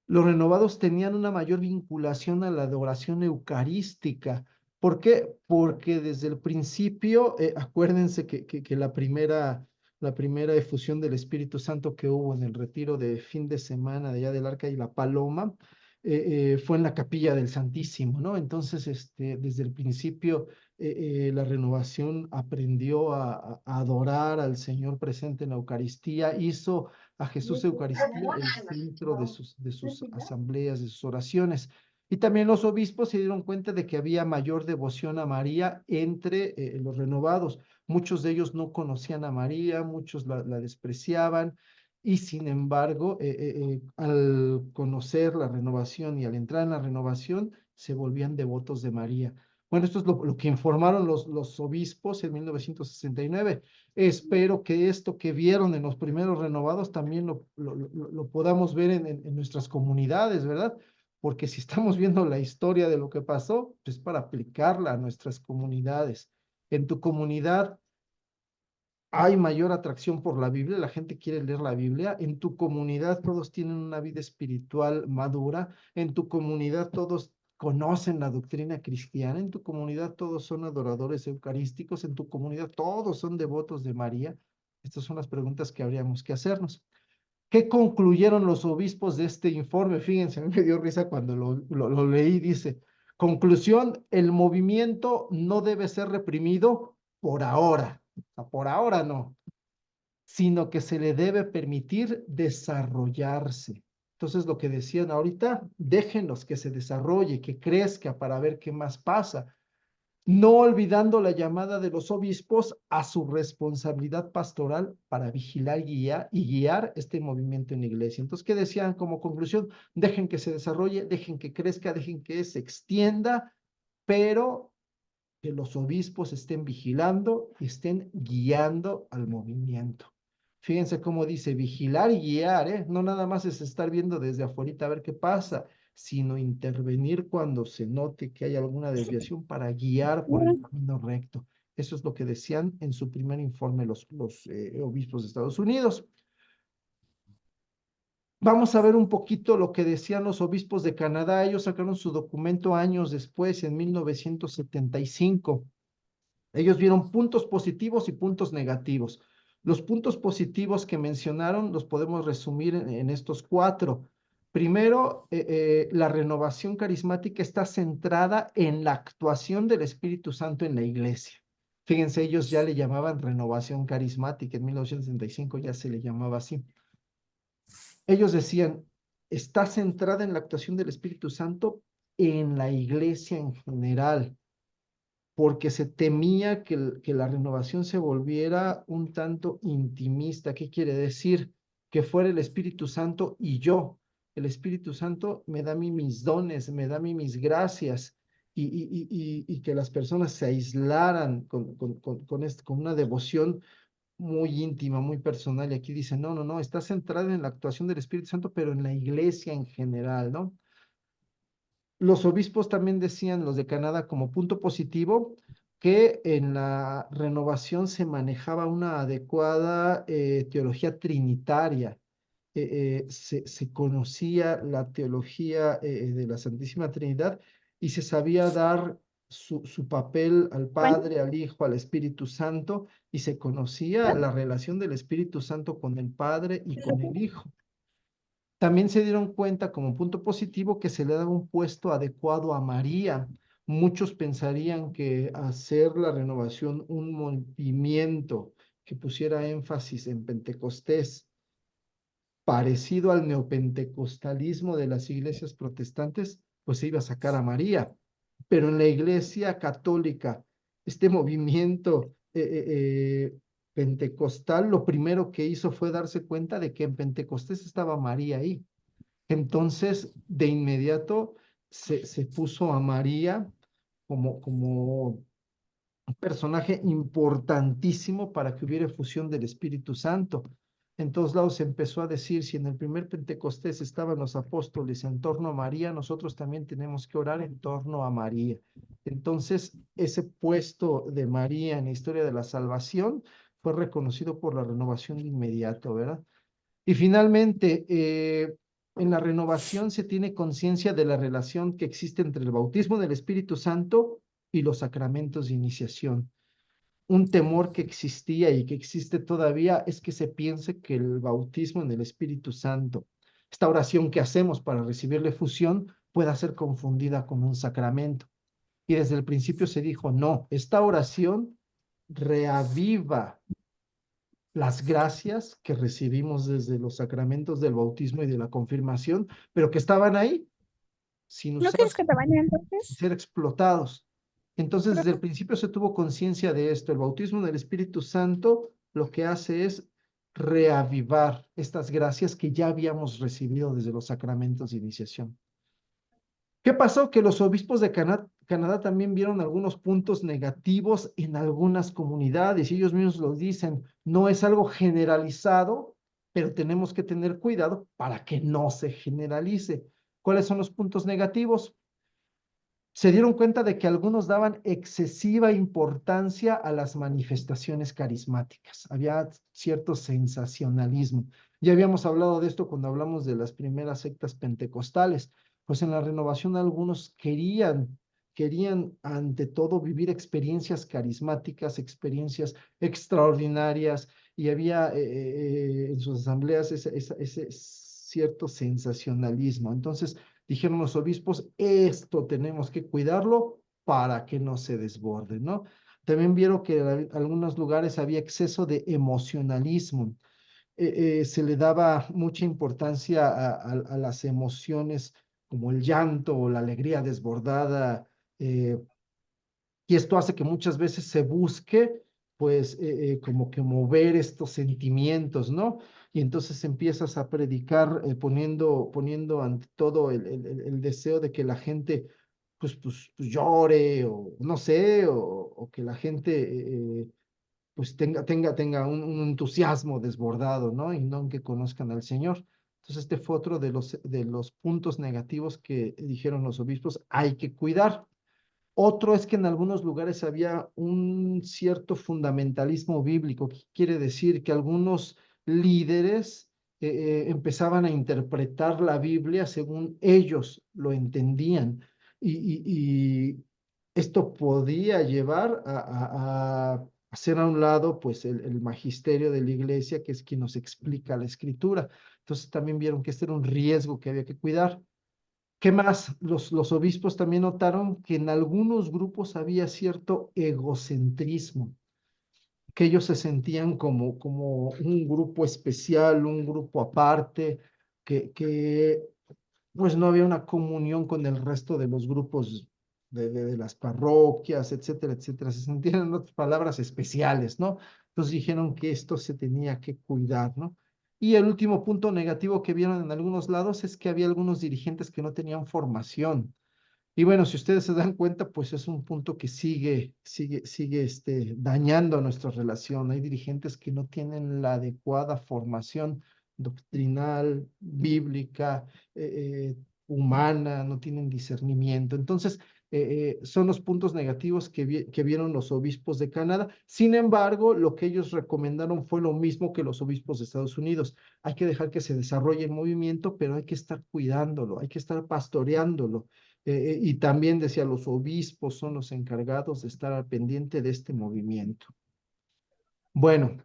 Los renovados tenían una mayor vinculación a la adoración eucarística. ¿Por qué? Porque desde el principio, acuérdense que la primera efusión del Espíritu Santo que hubo en el retiro de fin de semana de allá del Arca y la Paloma, fue en la capilla del Santísimo, ¿no? Entonces, desde el principio, la renovación aprendió a adorar al Señor presente en la Eucaristía, hizo a Jesús Eucaristía el centro de sus asambleas, de sus oraciones. Y también los obispos se dieron cuenta de que había mayor devoción a María entre los renovados. Muchos de ellos no conocían a María, muchos la despreciaban, y sin embargo, al conocer la renovación y al entrar en la renovación, se volvían devotos de María. Bueno, esto es lo que informaron los obispos en 1969. Espero que esto que vieron en los primeros renovados también lo podamos ver en nuestras comunidades, ¿verdad? Porque si estamos viendo la historia de lo que pasó, pues para aplicarla a nuestras comunidades. En tu comunidad hay mayor atracción por la Biblia, la gente quiere leer la Biblia. En tu comunidad todos tienen una vida espiritual madura. En tu comunidad todos conocen la doctrina cristiana. En tu comunidad todos son adoradores eucarísticos. En tu comunidad todos son devotos de María. Estas son las preguntas que habríamos que hacernos. ¿Qué concluyeron los obispos de este informe? Fíjense, a mí me dio risa cuando lo leí. Dice, conclusión, el movimiento no debe ser reprimido por ahora. O sea, por ahora no, sino que se le debe permitir desarrollarse. Entonces, lo que decían ahorita, déjenlos que se desarrolle, que crezca para ver qué más pasa, no olvidando la llamada de los obispos a su responsabilidad pastoral para vigilar y guiar este movimiento en la iglesia. Entonces, ¿qué decían como conclusión? Dejen que se desarrolle, dejen que crezca, dejen que se extienda, pero que los obispos estén vigilando y estén guiando al movimiento. Fíjense cómo dice vigilar y guiar, ¿eh? No nada más es estar viendo desde afuera a ver qué pasa, sino intervenir cuando se note que hay alguna desviación para guiar por el camino recto. Eso es lo que decían en su primer informe los obispos de Estados Unidos. Vamos a ver un poquito lo que decían los obispos de Canadá. Ellos sacaron su documento años después, en 1975. Ellos vieron puntos positivos y puntos negativos. Los puntos positivos que mencionaron los podemos resumir en estos cuatro. Primero, la renovación carismática está centrada en la actuación del Espíritu Santo en la iglesia. Fíjense, ellos ya le llamaban renovación carismática, en 1965 ya se le llamaba así. Ellos decían, está centrada en la actuación del Espíritu Santo en la iglesia en general, porque se temía que la renovación se volviera un tanto intimista. ¿Qué quiere decir? Que fuera el Espíritu Santo y yo. El Espíritu Santo me da a mí mis dones, me da a mí mis gracias, y que las personas se aislaran con una devoción muy íntima, muy personal. Y aquí dice, no, no, no, está centrada en la actuación del Espíritu Santo, pero en la iglesia en general, ¿no? Los obispos también decían, los de Canadá, como punto positivo, que en la renovación se manejaba una adecuada teología trinitaria. Se conocía la teología de la Santísima Trinidad y se sabía dar su papel al Padre, al Hijo, al Espíritu Santo, y se conocía la relación del Espíritu Santo con el Padre y con el Hijo. También se dieron cuenta como punto positivo que se le daba un puesto adecuado a María. Muchos pensarían que hacer la renovación un movimiento que pusiera énfasis en Pentecostés, parecido al neopentecostalismo de las iglesias protestantes, pues se iba a sacar a María. Pero en la iglesia católica, este movimiento pentecostal, lo primero que hizo fue darse cuenta de que en Pentecostés estaba María ahí. Entonces, de inmediato se puso a María como un personaje importantísimo para que hubiera fusión del Espíritu Santo. En todos lados se empezó a decir, si en el primer Pentecostés estaban los apóstoles en torno a María, nosotros también tenemos que orar en torno a María. Entonces, ese puesto de María en la historia de la salvación fue reconocido por la renovación de inmediato, ¿verdad? Y finalmente, en la renovación se tiene conciencia de la relación que existe entre el bautismo del Espíritu Santo y los sacramentos de iniciación. Un temor que existía y que existe todavía es que se piense que el bautismo en el Espíritu Santo, esta oración que hacemos para recibir la efusión, pueda ser confundida con un sacramento. Y desde el principio se dijo, no, esta oración reaviva las gracias que recibimos desde los sacramentos del bautismo y de la confirmación, pero que estaban ahí sin ¿No usar, quieres que te bañe sin entonces? ser explotados. Entonces, Pero desde el principio se tuvo conciencia de esto. El bautismo del Espíritu Santo lo que hace es reavivar estas gracias que ya habíamos recibido desde los sacramentos de iniciación. ¿Qué pasó? Que los obispos de Canadá también vieron algunos puntos negativos en algunas comunidades y ellos mismos lo dicen, no es algo generalizado, pero tenemos que tener cuidado para que no se generalice. ¿Cuáles son los puntos negativos? Se dieron cuenta de que algunos daban excesiva importancia a las manifestaciones carismáticas. Había cierto sensacionalismo. Ya habíamos hablado de esto cuando hablamos de las primeras sectas pentecostales. Pues en la renovación algunos querían ante todo vivir experiencias carismáticas, experiencias extraordinarias, y había en sus asambleas ese cierto sensacionalismo. Entonces, dijeron los obispos, esto tenemos que cuidarlo para que no se desborde, ¿no? También vieron que en algunos lugares había exceso de emocionalismo. Se le daba mucha importancia a las emociones como el llanto o la alegría desbordada, y esto hace que muchas veces se busque, pues, como que mover estos sentimientos, ¿no? Y entonces empiezas a predicar poniendo ante todo el deseo de que la gente, pues llore, o no sé, o que la gente, pues tenga un entusiasmo desbordado, ¿no? Y no en que conozcan al Señor. Entonces, este fue otro de los puntos negativos que dijeron los obispos, hay que cuidar. Otro es que en algunos lugares había un cierto fundamentalismo bíblico, que quiere decir que algunos líderes empezaban a interpretar la Biblia según ellos lo entendían. Y esto podía llevar a hacer a un lado pues el magisterio de la iglesia, que es quien nos explica la escritura. Entonces también vieron que este era un riesgo que había que cuidar. ¿Qué más? Los obispos también notaron que en algunos grupos había cierto egocentrismo, que ellos se sentían como un grupo especial, un grupo aparte, que pues no había una comunión con el resto de los grupos de las parroquias, etcétera, etcétera. Se sentían, en otras palabras, especiales, ¿no? Entonces dijeron que esto se tenía que cuidar, ¿no? Y el último punto negativo que vieron en algunos lados es que había algunos dirigentes que no tenían formación. Y bueno, si ustedes se dan cuenta, pues es un punto que sigue dañando nuestra relación. Hay dirigentes que no tienen la adecuada formación doctrinal, bíblica, humana, no tienen discernimiento. Entonces, son los puntos negativos que vieron los obispos de Canadá. Sin embargo, lo que ellos recomendaron fue lo mismo que los obispos de Estados Unidos. Hay que dejar que se desarrolle el movimiento, pero hay que estar cuidándolo, hay que estar pastoreándolo. Y también decía, los obispos son los encargados de estar al pendiente de este movimiento. Bueno,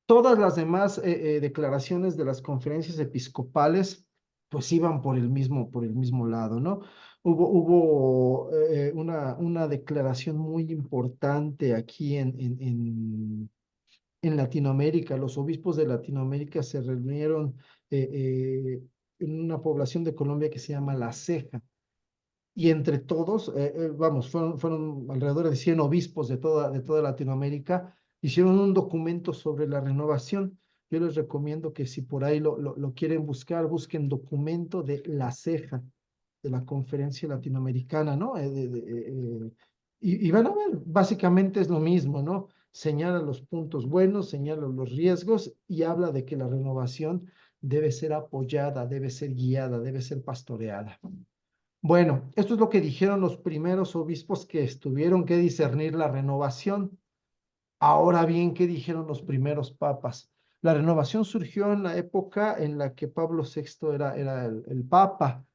Todas las demás declaraciones de las conferencias episcopales, pues iban por el mismo lado, ¿no? Hubo una declaración muy importante aquí en Latinoamérica. Los obispos de Latinoamérica se reunieron en una población de Colombia que se llama La Ceja. Y entre todos, vamos, fueron alrededor de 100 obispos de toda Latinoamérica, hicieron un documento sobre la renovación. Yo les recomiendo que si por ahí lo quieren buscar, busquen documento de La Ceja, de la Conferencia Latinoamericana, ¿no? Y van a ver, básicamente es lo mismo, ¿no? Señala los puntos buenos, señala los riesgos y habla de que la renovación debe ser apoyada, debe ser guiada, debe ser pastoreada. Bueno, esto es lo que dijeron los primeros obispos que tuvieron que discernir la renovación. Ahora bien, ¿qué dijeron los primeros papas? La renovación surgió en la época en la que Pablo VI era el papa.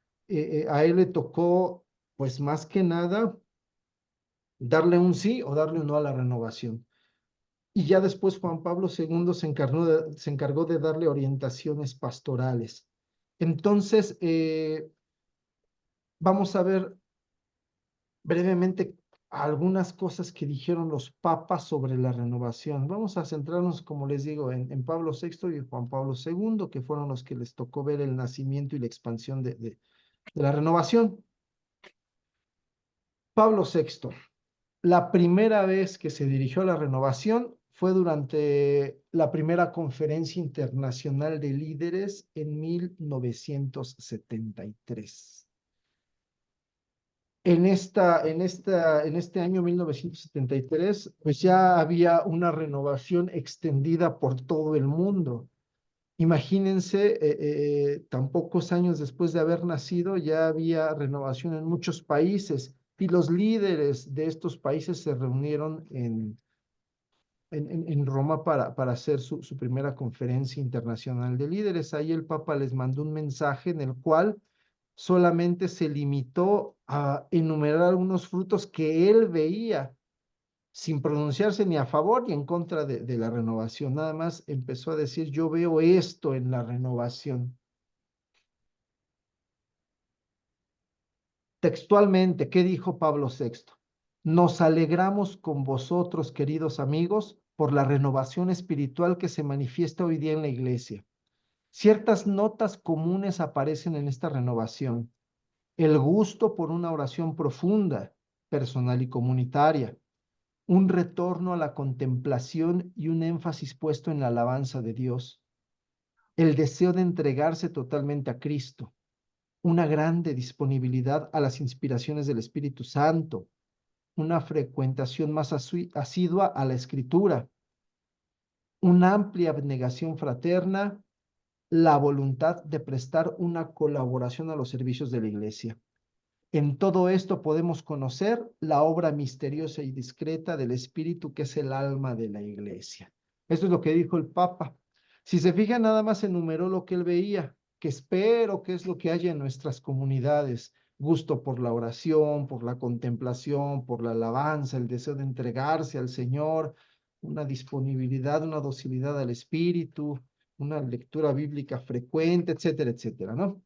A él le tocó, pues más que nada, darle un sí o darle un no a la renovación. Y ya después Juan Pablo II se encargó de darle orientaciones pastorales. Entonces, vamos a ver brevemente algunas cosas que dijeron los papas sobre la renovación. Vamos a centrarnos, como les digo, en Pablo VI y Juan Pablo II, que fueron los que les tocó ver el nacimiento y la expansión de la renovación. Pablo VI, la primera vez que se dirigió a la renovación fue durante la primera conferencia internacional de líderes en 1973. En este año 1973, pues ya había una renovación extendida por todo el mundo. Imagínense, tan pocos años después de haber nacido, ya había renovación en muchos países y los líderes de estos países se reunieron en Roma para hacer su primera conferencia internacional de líderes. Ahí el Papa les mandó un mensaje en el cual solamente se limitó a enumerar algunos frutos que él veía, sin pronunciarse ni a favor ni en contra de la renovación. Nada más empezó a decir, yo veo esto en la renovación. Textualmente, ¿qué dijo Pablo VI? Nos alegramos con vosotros, queridos amigos, por la renovación espiritual que se manifiesta hoy día en la iglesia. Ciertas notas comunes aparecen en esta renovación. El gusto por una oración profunda, personal y comunitaria, un retorno a la contemplación y un énfasis puesto en la alabanza de Dios, el deseo de entregarse totalmente a Cristo, una grande disponibilidad a las inspiraciones del Espíritu Santo, una frecuentación más asidua a la Escritura, una amplia abnegación fraterna, la voluntad de prestar una colaboración a los servicios de la Iglesia. En todo esto podemos conocer la obra misteriosa y discreta del Espíritu, que es el alma de la iglesia. Esto es lo que dijo el Papa. Si se fijan, nada más enumeró lo que él veía, que espero que es lo que haya en nuestras comunidades. Gusto por la oración, por la contemplación, por la alabanza, el deseo de entregarse al Señor, una disponibilidad, una docilidad al Espíritu, una lectura bíblica frecuente, etcétera, etcétera, ¿no?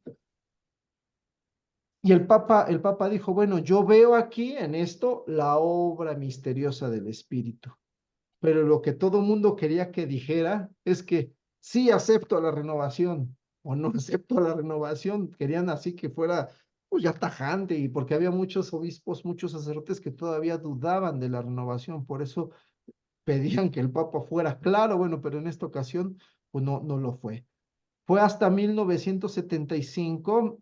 Y el Papa dijo, bueno, yo veo aquí en esto la obra misteriosa del Espíritu, pero lo que todo mundo quería que dijera es que sí acepto la renovación o no acepto la renovación. Querían así que fuera pues ya tajante, y porque había muchos obispos, muchos sacerdotes que todavía dudaban de la renovación, por eso pedían que el Papa fuera claro, bueno, pero en esta ocasión pues no lo fue. Fue hasta 1975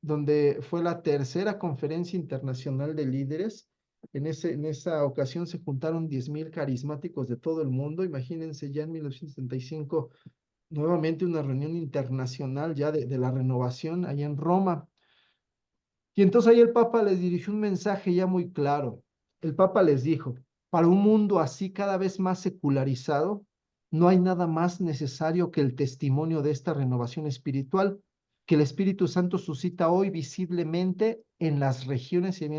donde fue la tercera conferencia internacional de líderes. En esa ocasión se juntaron 10,000 carismáticos de todo el mundo. Imagínense ya en 1975, nuevamente una reunión internacional ya de la renovación allá en Roma. Y entonces ahí el Papa les dirigió un mensaje ya muy claro. El Papa les dijo, para un mundo así cada vez más secularizado, no hay nada más necesario que el testimonio de esta renovación espiritual que el Espíritu Santo suscita hoy visiblemente en las regiones y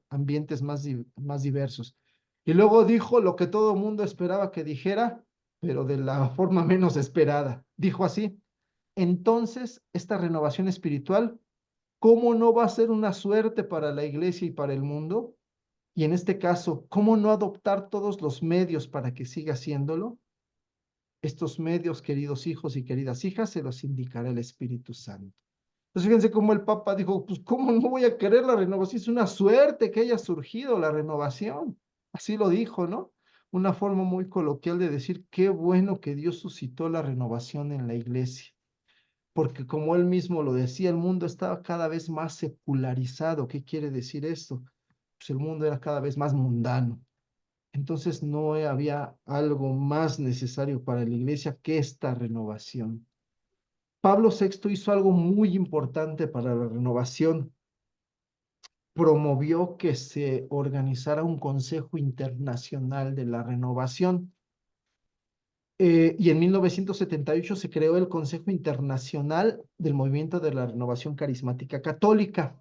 ambientes más diversos. Y luego dijo lo que todo el mundo esperaba que dijera, pero de la forma menos esperada. Dijo así: entonces, esta renovación espiritual, ¿cómo no va a ser una suerte para la iglesia y para el mundo? Y en este caso, ¿cómo no adoptar todos los medios para que siga haciéndolo? Estos medios, queridos hijos y queridas hijas, se los indicará el Espíritu Santo. Entonces, fíjense cómo el Papa dijo, pues, ¿cómo no voy a querer la renovación? Es una suerte que haya surgido la renovación. Así lo dijo, ¿no? Una forma muy coloquial de decir, qué bueno que Dios suscitó la renovación en la iglesia. Porque como él mismo lo decía, el mundo estaba cada vez más secularizado. ¿Qué quiere decir esto? Pues el mundo era cada vez más mundano. Entonces no había algo más necesario para la iglesia que esta renovación. Pablo VI hizo algo muy importante para la renovación. Promovió que se organizara un Consejo Internacional de la Renovación. Y en 1978 se creó el Consejo Internacional del Movimiento de la Renovación Carismática Católica,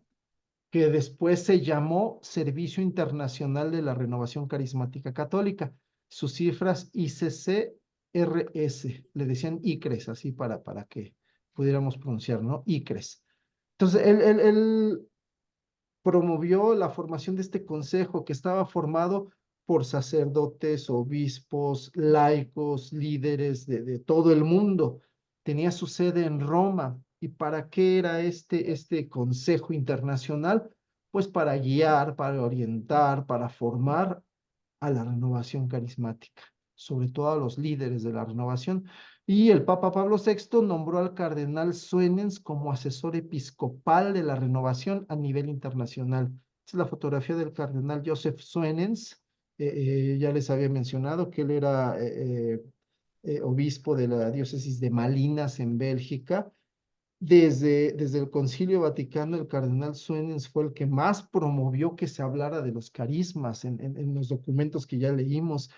que después se llamó Servicio Internacional de la Renovación Carismática Católica. Sus cifras ICCRS, le decían ICRES, así para que pudiéramos pronunciar, ¿no? ICRES. Entonces, él promovió la formación de este consejo que estaba formado por sacerdotes, obispos, laicos, líderes de todo el mundo. Tenía su sede en Roma. ¿Y para qué era este consejo internacional? Pues para guiar, para orientar, para formar a la renovación carismática, sobre todo a los líderes de la renovación. Y el Papa Pablo VI nombró al cardenal Suenens como asesor episcopal de la renovación a nivel internacional. Esta es la fotografía del cardenal Joseph Suenens. Ya les había mencionado que él era obispo de la diócesis de Malinas en Bélgica. Desde el Concilio Vaticano, el cardenal Suenens fue el que más promovió que se hablara de los carismas en los documentos que ya leímos.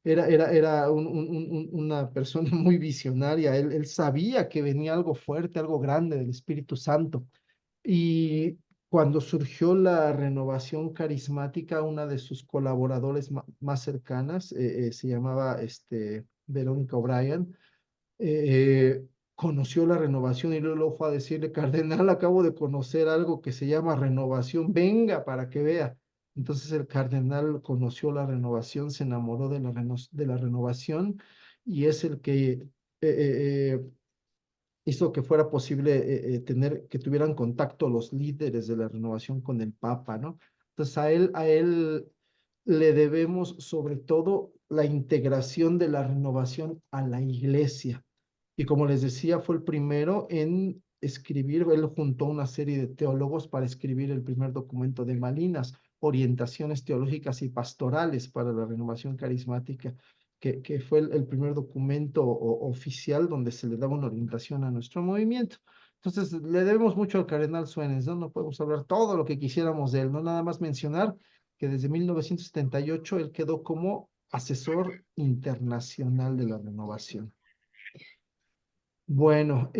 Era una persona muy visionaria. Él sabía que venía algo fuerte, algo grande del Espíritu Santo. Y cuando surgió la renovación carismática, una de sus colaboradores más cercanas se llamaba Verónica O'Brien. Conoció la renovación y luego fue a decirle, cardenal, acabo de conocer algo que se llama renovación, venga para que vea. Entonces el cardenal conoció la renovación, se enamoró de de la renovación y es el que hizo que fuera posible que tuvieran contacto los líderes de la renovación con el Papa, ¿no? Entonces a él le debemos sobre todo la integración de la renovación a la iglesia. Y como les decía, fue el primero en escribir, él juntó una serie de teólogos para escribir el primer documento de Malinas, Orientaciones Teológicas y Pastorales para la Renovación Carismática, que fue el primer documento oficial donde se le daba una orientación a nuestro movimiento. Entonces, le debemos mucho al cardenal Suárez, ¿no? No podemos hablar todo lo que quisiéramos de él, no nada más mencionar que desde 1978 él quedó como asesor internacional de la renovación. Bueno,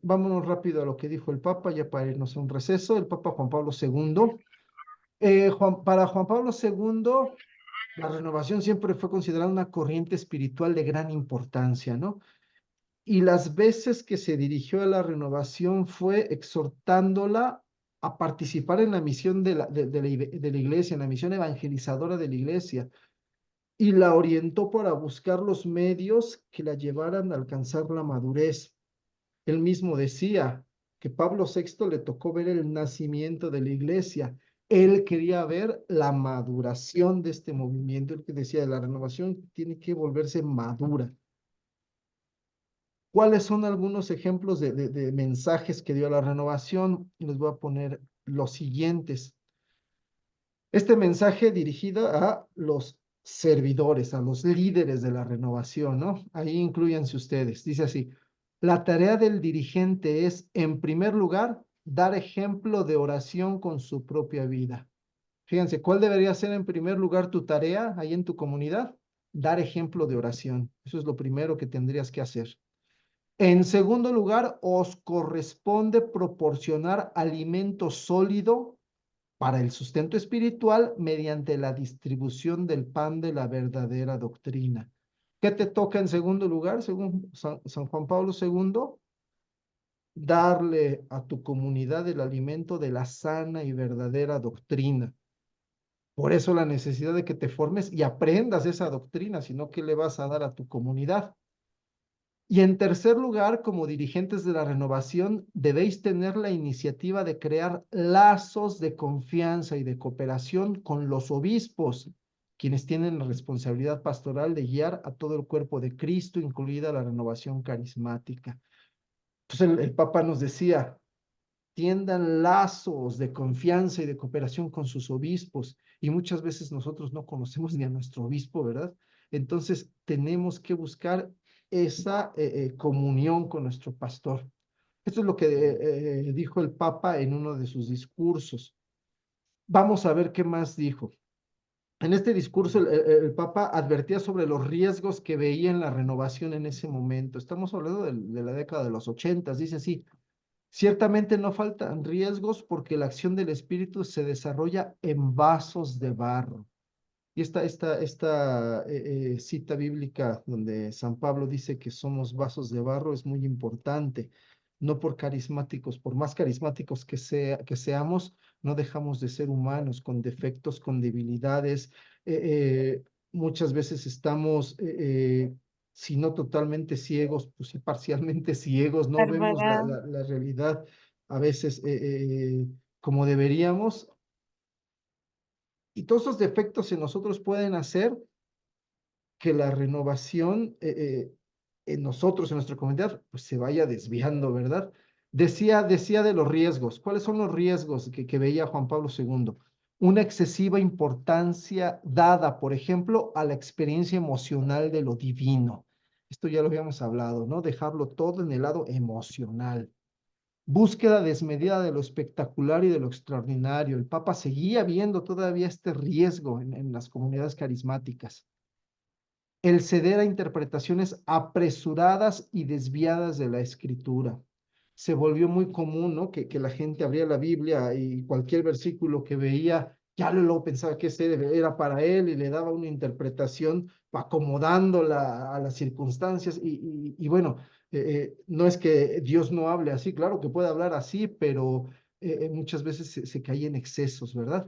vámonos rápido a lo que dijo el Papa, ya para irnos a un receso. El Papa Juan Pablo II. Para Juan Pablo II, la renovación siempre fue considerada una corriente espiritual de gran importancia, ¿no? Y las veces que se dirigió a la renovación fue exhortándola a participar en la misión de la iglesia, en la misión evangelizadora de la iglesia, y la orientó para buscar los medios que la llevaran a alcanzar la madurez. Él mismo decía que Pablo VI le tocó ver el nacimiento de la iglesia. Él quería ver la maduración de este movimiento. Él que decía, la renovación tiene que volverse madura. ¿Cuáles son algunos ejemplos de mensajes que dio la renovación? Les voy a poner los siguientes. Este mensaje dirigido a los servidores, a los líderes de la renovación, ¿no? Ahí incluyense ustedes. Dice así, la tarea del dirigente es, en primer lugar, dar ejemplo de oración con su propia vida. Fíjense, ¿cuál debería ser en primer lugar tu tarea ahí en tu comunidad? Dar ejemplo de oración. Eso es lo primero que tendrías que hacer. En segundo lugar, os corresponde proporcionar alimento sólido para el sustento espiritual mediante la distribución del pan de la verdadera doctrina. ¿Qué te toca en segundo lugar, según San Juan Pablo II? Darle a tu comunidad el alimento de la sana y verdadera doctrina. Por eso la necesidad de que te formes y aprendas esa doctrina, sino que le vas a dar a tu comunidad. Y en tercer lugar, como dirigentes de la renovación, debéis tener la iniciativa de crear lazos de confianza y de cooperación con los obispos, quienes tienen la responsabilidad pastoral de guiar a todo el cuerpo de Cristo, incluida la renovación carismática. Entonces el Papa nos decía, tiendan lazos de confianza y de cooperación con sus obispos. Y muchas veces nosotros no conocemos ni a nuestro obispo, ¿verdad? Entonces tenemos que buscar esa comunión con nuestro pastor. Esto es lo que dijo el Papa en uno de sus discursos. Vamos a ver qué más dijo. En este discurso, el Papa advertía sobre los riesgos que veía en la renovación en ese momento. Estamos hablando de la década de los 80, dice así. Ciertamente no faltan riesgos porque la acción del Espíritu se desarrolla en vasos de barro. Y esta cita bíblica donde San Pablo dice que somos vasos de barro es muy importante. No por carismáticos, por más carismáticos que seamos, no dejamos de ser humanos, con defectos, con debilidades. Muchas veces estamos, si no totalmente ciegos, pues sí parcialmente ciegos, no vemos Bárbara. la realidad a veces como deberíamos. Y todos esos defectos en nosotros pueden hacer que la renovación en nosotros, en nuestra comunidad, pues se vaya desviando, ¿verdad? Decía de los riesgos. ¿Cuáles son los riesgos que veía Juan Pablo II? Una excesiva importancia dada, por ejemplo, a la experiencia emocional de lo divino. Esto ya lo habíamos hablado, ¿no? Dejarlo todo en el lado emocional. Búsqueda desmedida de lo espectacular y de lo extraordinario. El Papa seguía viendo todavía este riesgo en las comunidades carismáticas. El ceder a interpretaciones apresuradas y desviadas de la escritura. Se volvió muy común, ¿no? Que la gente abría la Biblia y cualquier versículo que veía, ya luego pensaba que ese era para él y le daba una interpretación acomodándola a las circunstancias. Y bueno, no es que Dios no hable así, claro que puede hablar así, pero muchas veces se cae en excesos, ¿verdad?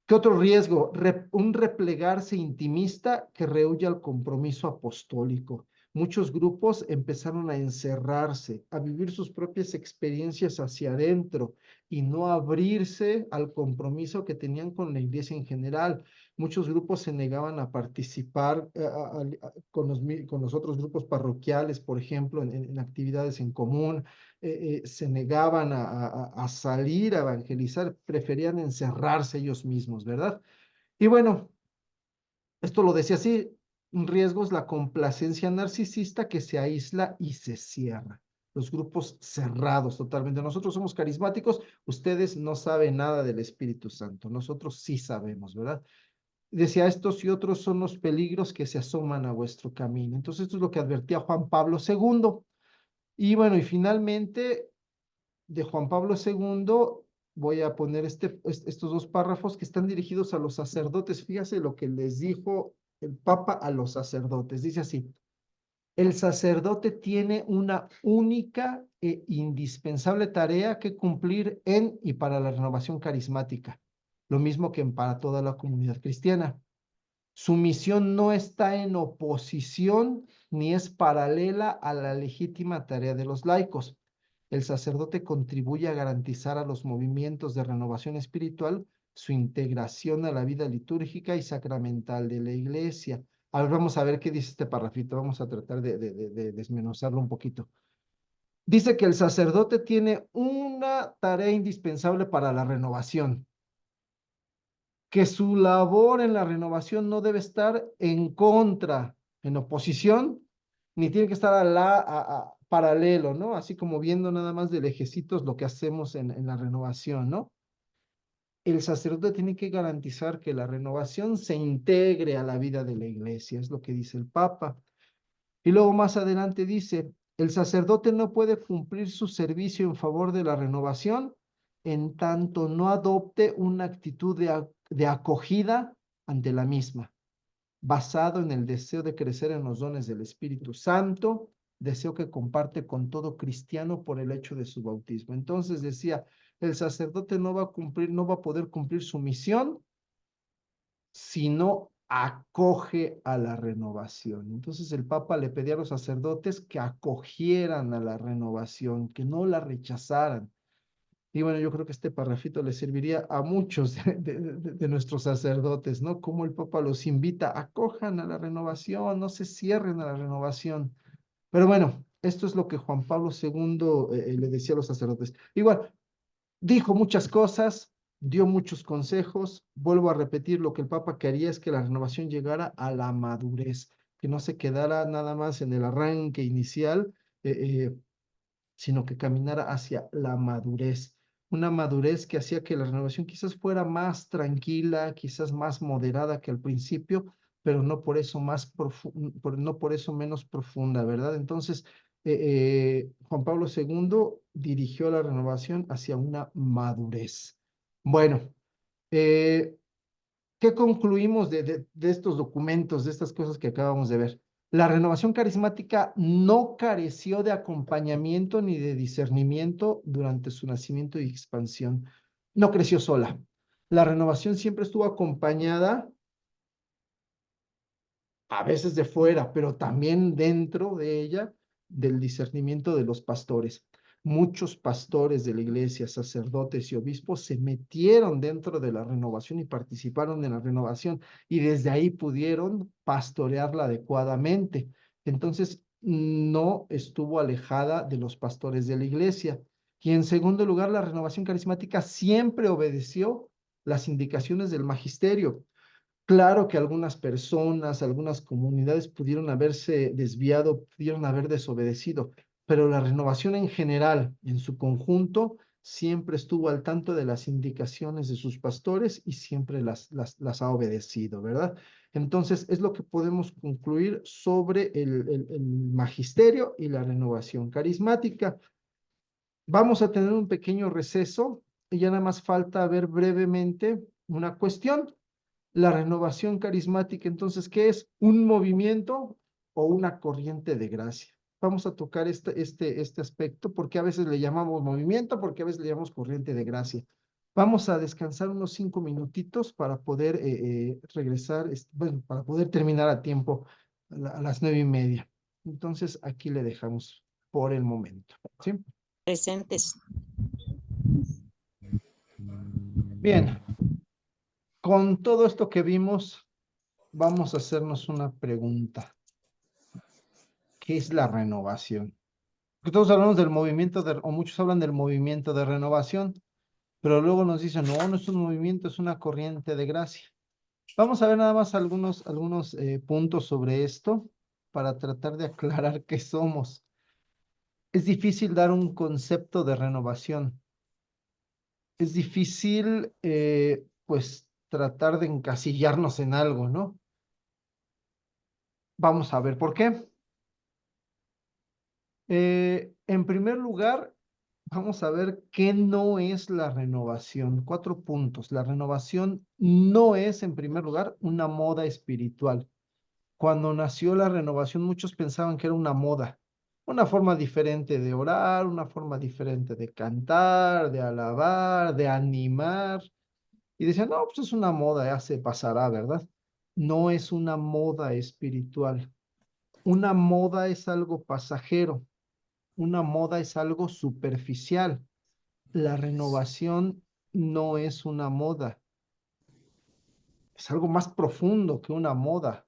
¿Qué otro riesgo? Un replegarse intimista que rehúye al compromiso apostólico. Muchos grupos empezaron a encerrarse, a vivir sus propias experiencias hacia adentro y no abrirse al compromiso que tenían con la iglesia en general. Muchos grupos se negaban a participar con los otros grupos parroquiales, por ejemplo, en actividades en común. Se negaban a salir a evangelizar, preferían encerrarse ellos mismos, ¿verdad? Y bueno, esto lo decía así, un riesgo es la complacencia narcisista que se aísla y se cierra. Los grupos cerrados totalmente. Nosotros somos carismáticos, ustedes no saben nada del Espíritu Santo, nosotros sí sabemos, ¿verdad? Decía, estos y otros son los peligros que se asoman a vuestro camino. Entonces, esto es lo que advertía Juan Pablo II. Y bueno, y finalmente de Juan Pablo II, voy a poner estos dos párrafos que están dirigidos a los sacerdotes. Fíjase lo que les dijo el Papa a los sacerdotes. Dice así, el sacerdote tiene una única e indispensable tarea que cumplir en y para la renovación carismática, lo mismo que para toda la comunidad cristiana. Su misión no está en oposición ni es paralela a la legítima tarea de los laicos. El sacerdote contribuye a garantizar a los movimientos de renovación espiritual su integración a la vida litúrgica y sacramental de la iglesia. A ver, vamos a ver qué dice este parrafito. Vamos a tratar de desmenuzarlo un poquito. Dice que el sacerdote tiene una tarea indispensable para la renovación, que su labor en la renovación no debe estar en contra, en oposición, ni tiene que estar paralelo, ¿no? Así como viendo nada más de lejecitos lo que hacemos en la renovación, ¿no? El sacerdote tiene que garantizar que la renovación se integre a la vida de la iglesia, es lo que dice el Papa. Y luego más adelante dice, el sacerdote no puede cumplir su servicio en favor de la renovación en tanto no adopte una actitud de acogida ante la misma, basado en el deseo de crecer en los dones del Espíritu Santo, deseo que comparte con todo cristiano por el hecho de su bautismo. Entonces decía, el sacerdote no va a cumplir, no va a poder cumplir su misión si no acoge a la renovación. Entonces el Papa le pedía a los sacerdotes que acogieran a la renovación, que no la rechazaran. Y bueno, yo creo que este parrafito le serviría a muchos de nuestros sacerdotes, ¿no? Como el Papa los invita, acojan a la renovación, no se cierren a la renovación. Pero bueno, esto es lo que Juan Pablo II le decía a los sacerdotes. Igual, dijo muchas cosas, dio muchos consejos. Vuelvo a repetir, lo que el Papa quería es que la renovación llegara a la madurez, que no se quedara nada más en el arranque inicial, sino que caminara hacia la madurez. Una madurez que hacía que la renovación quizás fuera más tranquila, quizás más moderada que al principio, pero no por eso no por eso menos profunda, ¿verdad? Entonces, Juan Pablo II dirigió la renovación hacia una madurez. Bueno, eh, ¿qué concluimos de estos documentos, de estas cosas que acabamos de ver? La renovación carismática no careció de acompañamiento ni de discernimiento durante su nacimiento y expansión. No creció sola. La renovación siempre estuvo acompañada a veces de fuera, pero también dentro de ella, del discernimiento de los pastores. Muchos pastores de la iglesia, sacerdotes y obispos se metieron dentro de la renovación y participaron en la renovación y desde ahí pudieron pastorearla adecuadamente. Entonces, no estuvo alejada de los pastores de la iglesia. Y en segundo lugar, la renovación carismática siempre obedeció las indicaciones del magisterio. Claro que algunas personas, algunas comunidades pudieron haberse desviado, pudieron haber desobedecido, pero la renovación en general, en su conjunto, siempre estuvo al tanto de las indicaciones de sus pastores y siempre las ha obedecido, ¿verdad? Entonces, es lo que podemos concluir sobre el magisterio y la renovación carismática. Vamos a tener un pequeño receso y ya nada más falta ver brevemente una cuestión. La renovación carismática, entonces, ¿qué es? ¿Un movimiento o una corriente de gracia? Vamos a tocar este aspecto porque a veces le llamamos movimiento, porque a veces le llamamos corriente de gracia. Vamos a descansar unos 5 minutitos para poder regresar, bueno, para poder terminar a tiempo a las 9:30. Entonces, aquí le dejamos por el momento. ¿Sí? Presentes. Bien, con todo esto que vimos, vamos a hacernos una pregunta. ¿Qué es la renovación? Porque todos hablamos del movimiento, o muchos hablan del movimiento de renovación, pero luego nos dicen, no, no es un movimiento, es una corriente de gracia. Vamos a ver nada más algunos puntos sobre esto para tratar de aclarar qué somos. Es difícil dar un concepto de renovación. Es difícil, pues, tratar de encasillarnos en algo, ¿no? Vamos a ver por qué. En primer lugar, vamos a ver qué no es la renovación. 4 puntos. La renovación no es, en primer lugar, una moda espiritual. Cuando nació la renovación, muchos pensaban que era una moda, una forma diferente de orar, una forma diferente de cantar, de alabar, de animar. Y decían, no, pues es una moda, ya se pasará, ¿verdad? No es una moda espiritual. Una moda es algo pasajero. Una moda es algo superficial. La renovación no es una moda, es algo más profundo que una moda.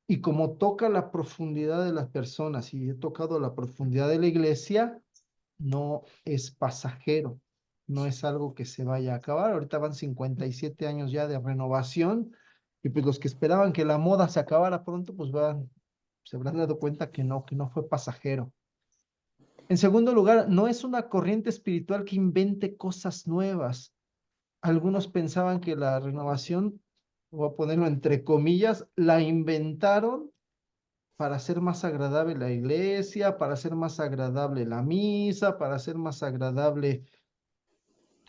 Y como toca la profundidad de las personas y he tocado la profundidad de la iglesia, no es pasajero, no es algo que se vaya a acabar. Ahorita van 57 años ya de renovación y pues los que esperaban que la moda se acabara pronto, pues se habrán dado cuenta que no fue pasajero. En segundo lugar, no es una corriente espiritual que invente cosas nuevas. Algunos pensaban que la renovación, voy a ponerlo entre comillas, la inventaron para hacer más agradable la iglesia, para hacer más agradable la misa, para hacer más agradable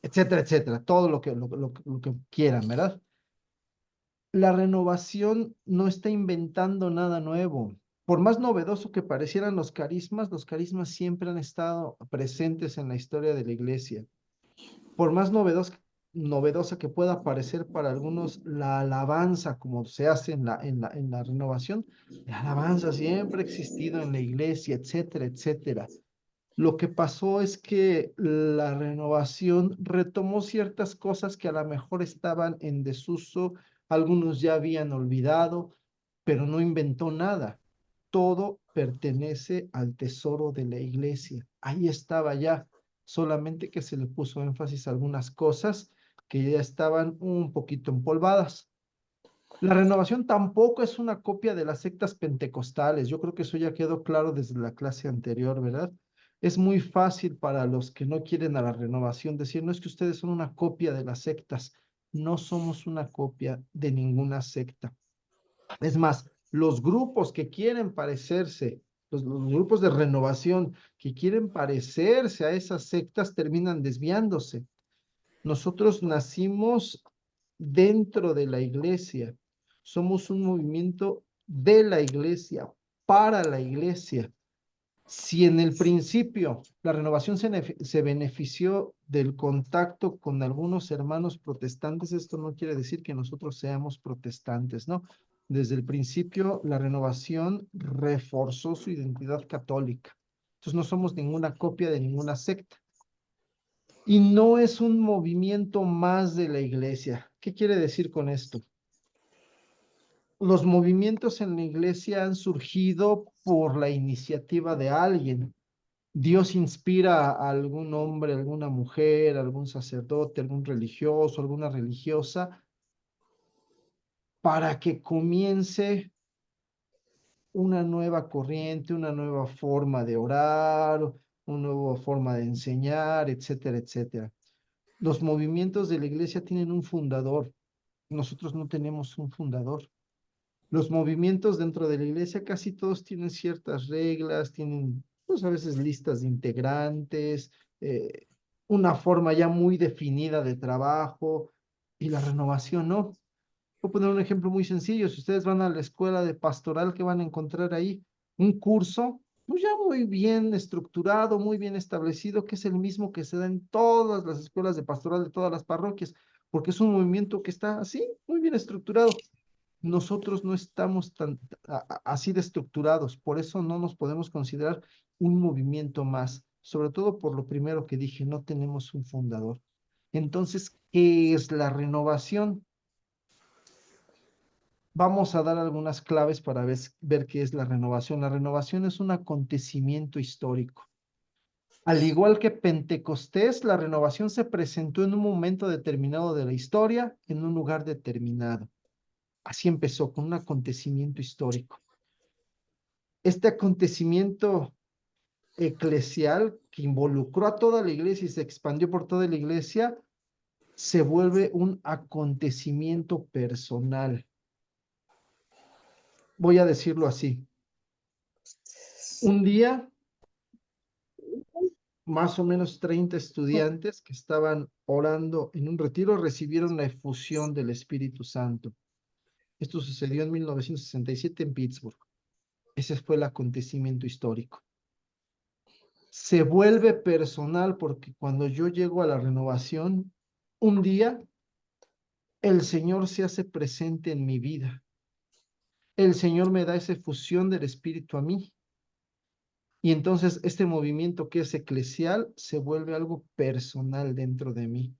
etcétera, etcétera, todo lo que quieran, ¿verdad? La renovación no está inventando nada nuevo. Por más novedoso que parecieran los carismas siempre han estado presentes en la historia de la iglesia. Por más novedosa que pueda parecer para algunos la alabanza, como se hace en la renovación, la alabanza siempre ha existido en la iglesia, etcétera, etcétera. Lo que pasó es que la renovación retomó ciertas cosas que a lo mejor estaban en desuso, algunos ya habían olvidado, pero no inventó nada. Todo pertenece al tesoro de la iglesia. Ahí estaba ya, solamente que se le puso énfasis a algunas cosas que ya estaban un poquito empolvadas. La renovación tampoco es una copia de las sectas pentecostales. Yo creo que eso ya quedó claro desde la clase anterior, ¿verdad? Es muy fácil para los que no quieren a la renovación decir, no es que ustedes son una copia de las sectas. No somos una copia de ninguna secta. Es más, los grupos que quieren parecerse, los grupos de renovación que quieren parecerse a esas sectas terminan desviándose. Nosotros nacimos dentro de la iglesia. Somos un movimiento de la iglesia, para la iglesia. Si en el principio la renovación se benefició del contacto con algunos hermanos protestantes, esto no quiere decir que nosotros seamos protestantes, ¿no? Desde el principio la renovación reforzó su identidad católica. Entonces no somos ninguna copia de ninguna secta. Y no es un movimiento más de la iglesia. ¿Qué quiere decir con esto? Los movimientos en la iglesia han surgido por la iniciativa de alguien. Dios inspira a algún hombre, alguna mujer, algún sacerdote, algún religioso, alguna religiosa, para que comience una nueva corriente, una nueva forma de orar, una nueva forma de enseñar, etcétera, etcétera. Los movimientos de la iglesia tienen un fundador. Nosotros no tenemos un fundador. Los movimientos dentro de la iglesia casi todos tienen ciertas reglas, tienen pues a veces listas de integrantes, una forma ya muy definida de trabajo y la renovación no. Voy a poner un ejemplo muy sencillo. Si ustedes van a la escuela de pastoral, ¿qué van a encontrar ahí? Un curso pues ya muy bien estructurado, muy bien establecido, que es el mismo que se da en todas las escuelas de pastoral de todas las parroquias, porque es un movimiento que está así, muy bien estructurado. Nosotros no estamos así de estructurados, por eso no nos podemos considerar un movimiento más, sobre todo por lo primero que dije, no tenemos un fundador. Entonces, ¿qué es la renovación? Vamos a dar algunas claves para ver qué es la renovación. La renovación es un acontecimiento histórico. Al igual que Pentecostés, la renovación se presentó en un momento determinado de la historia, en un lugar determinado. Así empezó, con un acontecimiento histórico. Este acontecimiento eclesial que involucró a toda la iglesia y se expandió por toda la iglesia, se vuelve un acontecimiento personal. Voy a decirlo así. Un día, más o menos 30 estudiantes que estaban orando en un retiro recibieron la efusión del Espíritu Santo. Esto sucedió en 1967 en Pittsburgh. Ese fue el acontecimiento histórico. Se vuelve personal porque cuando yo llego a la renovación, un día el Señor se hace presente en mi vida. El Señor me da esa efusión del Espíritu a mí. Y entonces este movimiento que es eclesial se vuelve algo personal dentro de mí.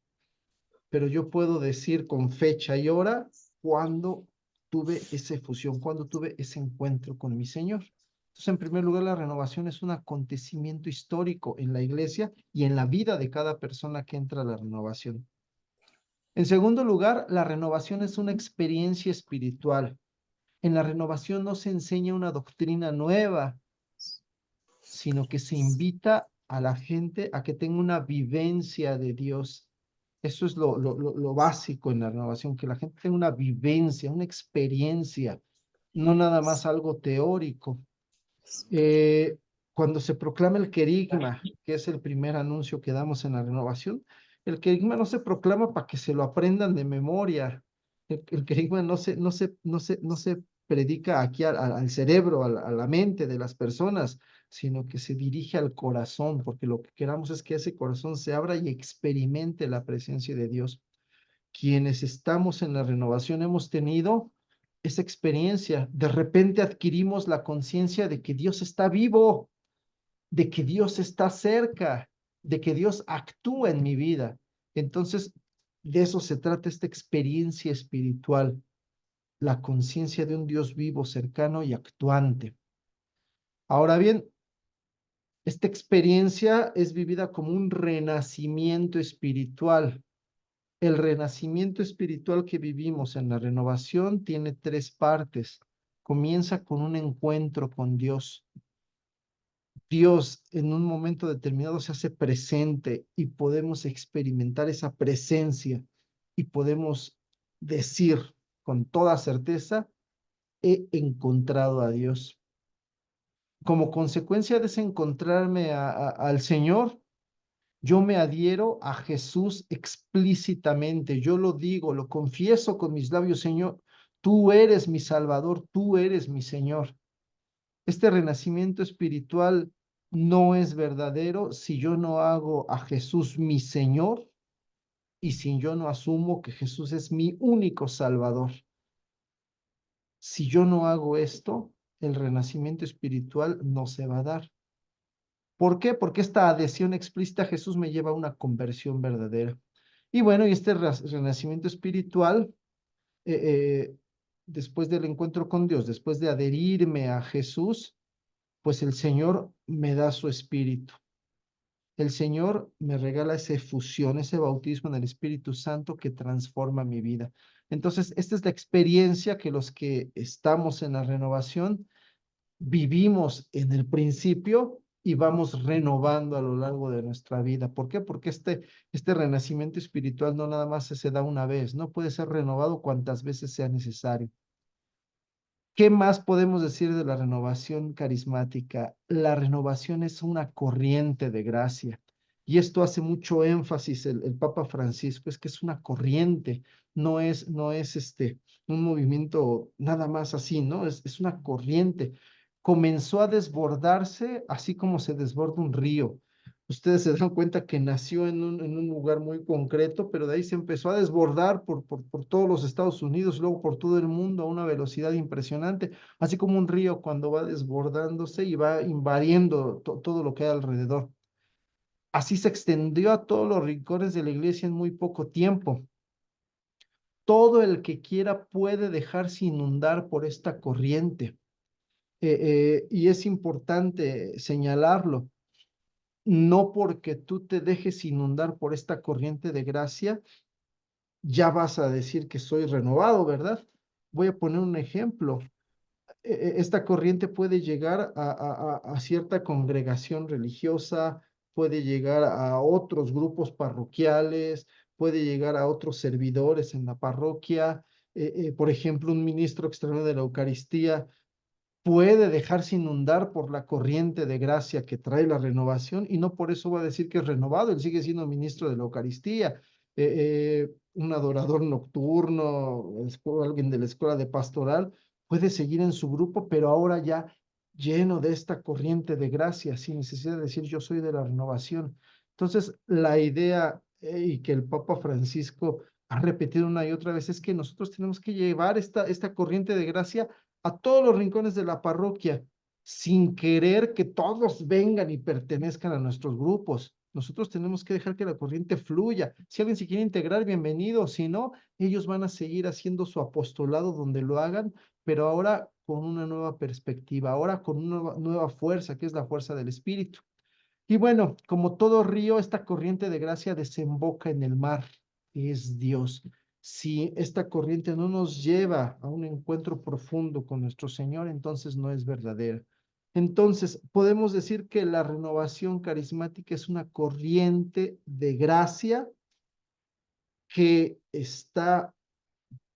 Pero yo puedo decir con fecha y hora cuándo tuve esa efusión, cuándo tuve ese encuentro con mi Señor. Entonces, en primer lugar, la renovación es un acontecimiento histórico en la iglesia y en la vida de cada persona que entra a la renovación. En segundo lugar, la renovación es una experiencia espiritual. En la renovación no se enseña una doctrina nueva, sino que se invita a la gente a que tenga una vivencia de Dios. Eso es lo básico en la renovación, que la gente tenga una vivencia, una experiencia, no nada más algo teórico. Eh, Cuando se proclama el querigma, que es el primer anuncio que damos en la renovación, El querigma no se proclama para que se lo aprendan de memoria. El querigma no se predica aquí al cerebro, a la mente de las personas, sino que se dirige al corazón, porque lo que queramos es que ese corazón se abra y experimente la presencia de Dios. Quienes estamos en la renovación hemos tenido esa experiencia. De repente adquirimos la conciencia de que Dios está vivo, de que Dios está cerca, de que Dios actúa en mi vida. Entonces, de eso se trata esta experiencia espiritual, la conciencia de un Dios vivo, cercano y actuante. Ahora bien, esta experiencia es vivida como un renacimiento espiritual. El renacimiento espiritual que vivimos en la renovación tiene tres partes. Comienza con un encuentro con Dios. Dios en un momento determinado se hace presente y podemos experimentar esa presencia y podemos decir con toda certeza, he encontrado a Dios. Como consecuencia de ese encontrarme al Señor, yo me adhiero a Jesús explícitamente, yo lo digo, lo confieso con mis labios, Señor, tú eres mi Salvador, tú eres mi Señor. Este renacimiento espiritual no es verdadero si yo no hago a Jesús mi Señor y si yo no asumo que Jesús es mi único Salvador. Si yo no hago esto, el renacimiento espiritual no se va a dar. ¿Por qué? Porque esta adhesión explícita a Jesús me lleva a una conversión verdadera. Y bueno, y este renacimiento espiritual, eh, eh, después del encuentro con Dios, después de adherirme a Jesús, pues el Señor me da su espíritu. El Señor me regala esa efusión, ese bautismo en el Espíritu Santo que transforma mi vida. Entonces, esta es la experiencia que los que estamos en la renovación vivimos en el principio y vamos renovando a lo largo de nuestra vida. ¿Por qué? Porque este renacimiento espiritual no nada más se da una vez, no puede ser renovado cuantas veces sea necesario. ¿Qué más podemos decir de la renovación carismática? La renovación es una corriente de gracia. Y esto hace mucho énfasis el Papa Francisco, es que es una corriente, no es un movimiento nada más así, ¿no? Es una corriente. Comenzó a desbordarse así como se desborda un río. Ustedes se dan cuenta que nació en un lugar muy concreto, pero de ahí se empezó a desbordar por todos los Estados Unidos, luego por todo el mundo a una velocidad impresionante, así como un río cuando va desbordándose y va invadiendo todo lo que hay alrededor. Así se extendió a todos los rincones de la iglesia en muy poco tiempo. Todo el que quiera puede dejarse inundar por esta corriente. Y es importante señalarlo, no porque tú te dejes inundar por esta corriente de gracia, ya vas a decir que soy renovado, ¿verdad? Voy a poner un ejemplo. Esta corriente puede llegar a cierta congregación religiosa, puede llegar a otros grupos parroquiales, puede llegar a otros servidores en la parroquia. Por ejemplo, un ministro extraordinario de la Eucaristía puede dejarse inundar por la corriente de gracia que trae la renovación y no por eso va a decir que es renovado, él sigue siendo ministro de la Eucaristía, un adorador nocturno, alguien de la escuela de pastoral, puede seguir en su grupo, pero ahora ya lleno de esta corriente de gracia, sin necesidad de decir yo soy de la renovación. Entonces, la idea y que el Papa Francisco ha repetido una y otra vez es que nosotros tenemos que llevar esta corriente de gracia a todos los rincones de la parroquia, sin querer que todos vengan y pertenezcan a nuestros grupos. Nosotros tenemos que dejar que la corriente fluya. Si alguien se quiere integrar, bienvenido. Si no, ellos van a seguir haciendo su apostolado donde lo hagan, pero ahora con una nueva perspectiva, ahora con una nueva fuerza, que es la fuerza del Espíritu. Y bueno, como todo río, esta corriente de gracia desemboca en el mar, que es Dios. Si esta corriente no nos lleva a un encuentro profundo con nuestro Señor, entonces no es verdadera. Entonces, podemos decir que la renovación carismática es una corriente de gracia que está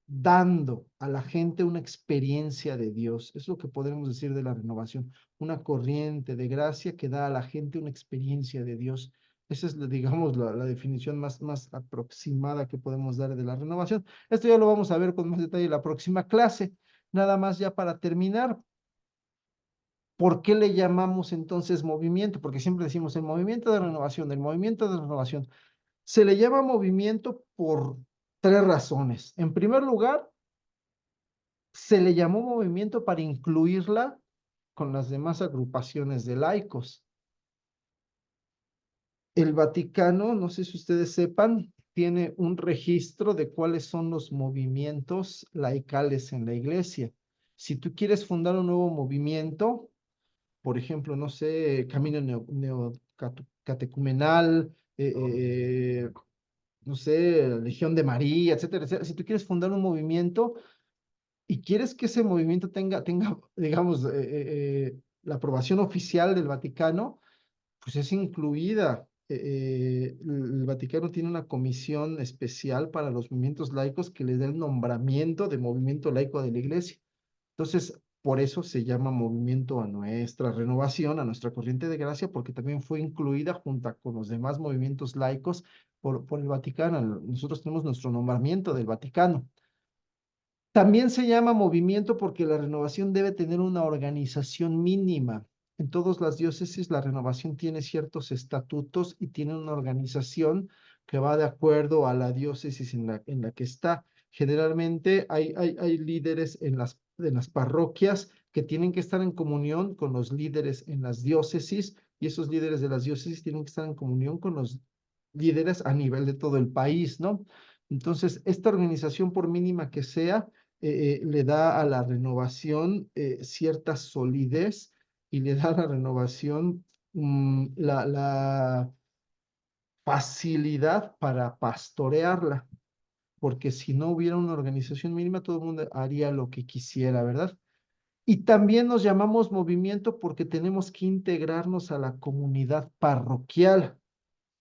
dando a la gente una experiencia de Dios. Es lo que podemos decir de la renovación, una corriente de gracia que da a la gente una experiencia de Dios. Esa es, digamos, la definición más aproximada que podemos dar de la renovación. Esto ya lo vamos a ver con más detalle en la próxima clase. Nada más ya para terminar, ¿por qué le llamamos entonces movimiento? Porque siempre decimos el movimiento de renovación, el movimiento de renovación. Se le llama movimiento por tres razones. En primer lugar, se le llamó movimiento para incluirla con las demás agrupaciones de laicos. El Vaticano, no sé si ustedes sepan, tiene un registro de cuáles son los movimientos laicales en la iglesia. Si tú quieres fundar un nuevo movimiento, por ejemplo, no sé, camino neocatecumenal, no sé, Legión de María, etcétera, etcétera. Si tú quieres fundar un movimiento y quieres que ese movimiento tenga digamos, la aprobación oficial del Vaticano, pues es incluida. El Vaticano tiene una comisión especial para los movimientos laicos que le da el nombramiento de movimiento laico de la Iglesia. Entonces, por eso se llama movimiento a nuestra renovación, a nuestra corriente de gracia, porque también fue incluida junto con los demás movimientos laicos por el Vaticano. Nosotros tenemos nuestro nombramiento del Vaticano. También se llama movimiento porque la renovación debe tener una organización mínima. En todas las diócesis la renovación tiene ciertos estatutos y tiene una organización que va de acuerdo a la diócesis en la que está. Generalmente hay líderes en las parroquias que tienen que estar en comunión con los líderes en las diócesis y esos líderes de las diócesis tienen que estar en comunión con los líderes a nivel de todo el país, ¿no? Entonces, esta organización, por mínima que sea, le da a la renovación cierta solidez y le da a la renovación la facilidad para pastorearla, porque si no hubiera una organización mínima, todo el mundo haría lo que quisiera, ¿verdad? Y también nos llamamos movimiento porque tenemos que integrarnos a la comunidad parroquial.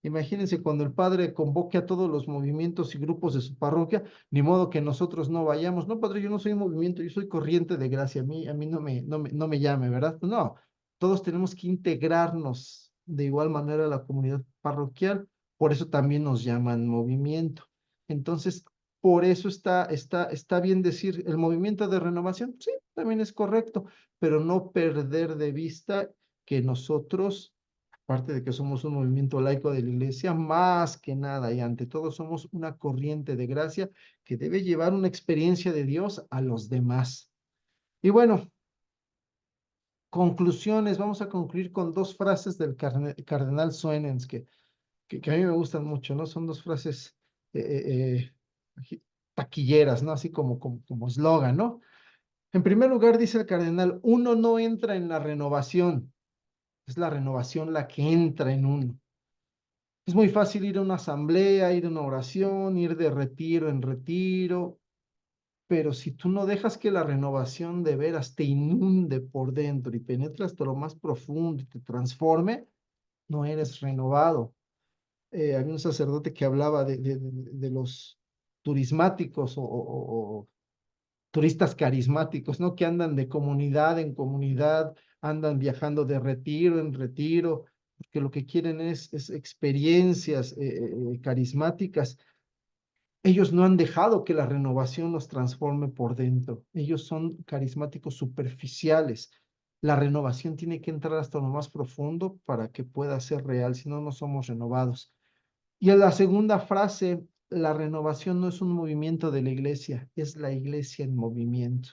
Imagínense cuando el padre convoque a todos los movimientos y grupos de su parroquia, ni modo que nosotros no vayamos. No, padre, yo no soy movimiento, yo soy corriente de gracia. A mí no me llame, ¿verdad? Pues no, todos tenemos que integrarnos de igual manera a la comunidad parroquial. Por eso también nos llaman movimiento. Entonces, por eso está bien decir el movimiento de renovación. Sí, también es correcto, pero no perder de vista que nosotros aparte de que somos un movimiento laico de la iglesia, más que nada y ante todo somos una corriente de gracia que debe llevar una experiencia de Dios a los demás. Y bueno, conclusiones, vamos a concluir con dos frases del cardenal Suenens que a mí me gustan mucho, ¿no? Son dos frases taquilleras, ¿no? Así como eslogan, ¿no? En primer lugar, dice el cardenal, uno no entra en la renovación, es la renovación la que entra en uno. Es muy fácil ir a una asamblea, ir a una oración, ir de retiro en retiro, pero si tú no dejas que la renovación de veras te inunde por dentro y penetre hasta lo más profundo y te transforme, no eres renovado. Había un sacerdote que hablaba de los turismáticos o turistas carismáticos, ¿no? Que andan de comunidad en comunidad, andan viajando de retiro en retiro, porque lo que quieren es experiencias carismáticas. Ellos no han dejado que la renovación los transforme por dentro. Ellos son carismáticos superficiales. La renovación tiene que entrar hasta lo más profundo para que pueda ser real, si no, no somos renovados. Y en la segunda frase, la renovación no es un movimiento de la iglesia, es la iglesia en movimiento.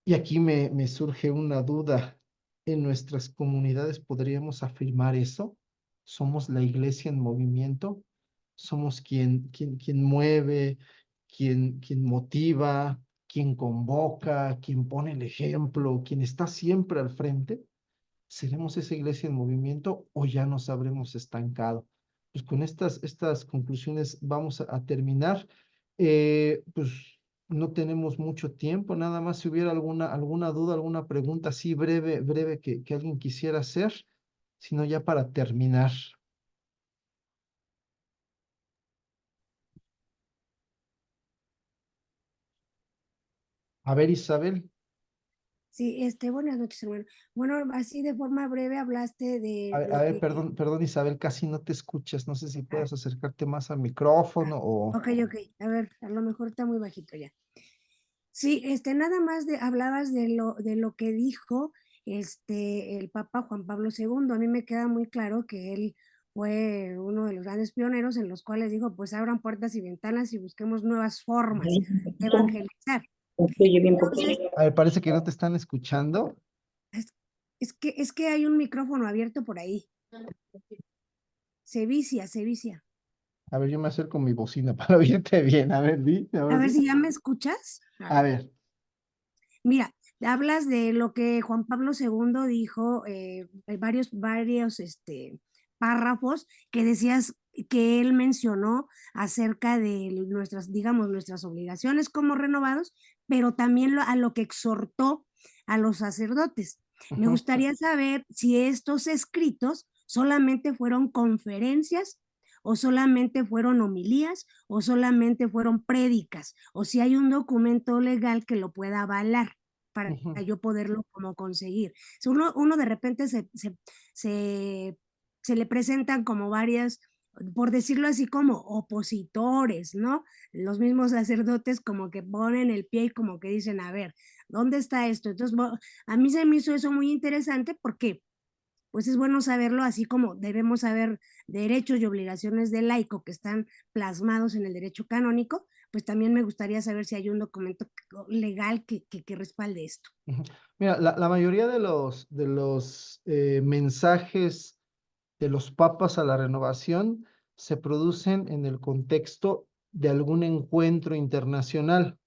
Y aquí me surge una duda. ¿En nuestras comunidades podríamos afirmar eso? ¿Somos la iglesia en movimiento? ¿Somos quien mueve, quien motiva, quien convoca, quien pone el ejemplo, quien está siempre al frente? ¿Seremos esa iglesia en movimiento o ya nos habremos estancado? Pues con estas conclusiones vamos a terminar. Pues no tenemos mucho tiempo, nada más si hubiera alguna duda, alguna pregunta así breve que alguien quisiera hacer, sino ya para terminar. A ver, Isabel. Sí, buenas noches, hermano. Bueno, así de forma breve hablaste de A lo ver, que... perdón, Isabel, casi no te escuchas. No sé si Ah, puedes acercarte más al micrófono o... ok, ok. A ver, a lo mejor está muy bajito ya. Sí, nada más hablabas de lo que dijo el Papa Juan Pablo II. A mí me queda muy claro que él fue uno de los grandes pioneros en los cuales dijo, pues abran puertas y ventanas y busquemos nuevas formas Un de poquito, evangelizar. se oye bien Entonces, poquito. A ver, parece que no te están escuchando. es, es que hay un micrófono abierto por ahí. Se vicia, se vicia. A ver, yo me acerco mi bocina para oírte bien. A ver, di, a A ver, ver di. si ya me escuchas. A A ver. ver. Mira, hablas de lo que Juan Pablo II dijo, hay varios párrafos que decías que él mencionó acerca de nuestras, digamos, nuestras obligaciones como renovados, pero también a lo que exhortó a los sacerdotes. Me Ujú, gustaría saber si estos escritos solamente fueron conferencias o solamente fueron homilías o solamente fueron prédicas o si hay un documento legal que lo pueda avalar para ujú. yo poderlo como conseguir. Si uno de repente se, se le presentan como varias, por decirlo así, como opositores, ¿no? Los mismos sacerdotes como que ponen el pie y como que dicen, a ver, ¿dónde está esto? Entonces, a mí se me hizo eso muy interesante porque pues es bueno saberlo, así como debemos saber derechos y obligaciones del laico que están plasmados en el derecho canónico, pues también me gustaría saber si hay un documento legal que respalde esto. Ujú. Mira, la mayoría de los mensajes de los papas a la renovación se producen en el contexto de algún encuentro internacional.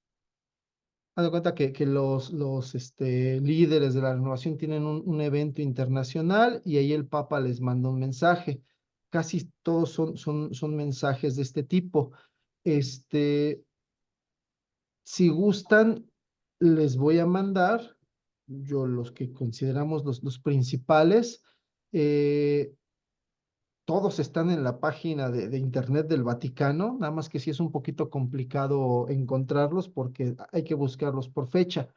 Haz de cuenta que los líderes de la renovación tienen un evento internacional y ahí el papa les manda un mensaje. Casi todos son mensajes de este tipo. Este, si gustan, les voy a mandar, yo los que consideramos los principales, eh, todos están en la página de internet del Vaticano, nada más que sí es un poquito complicado encontrarlos porque hay que buscarlos por fecha.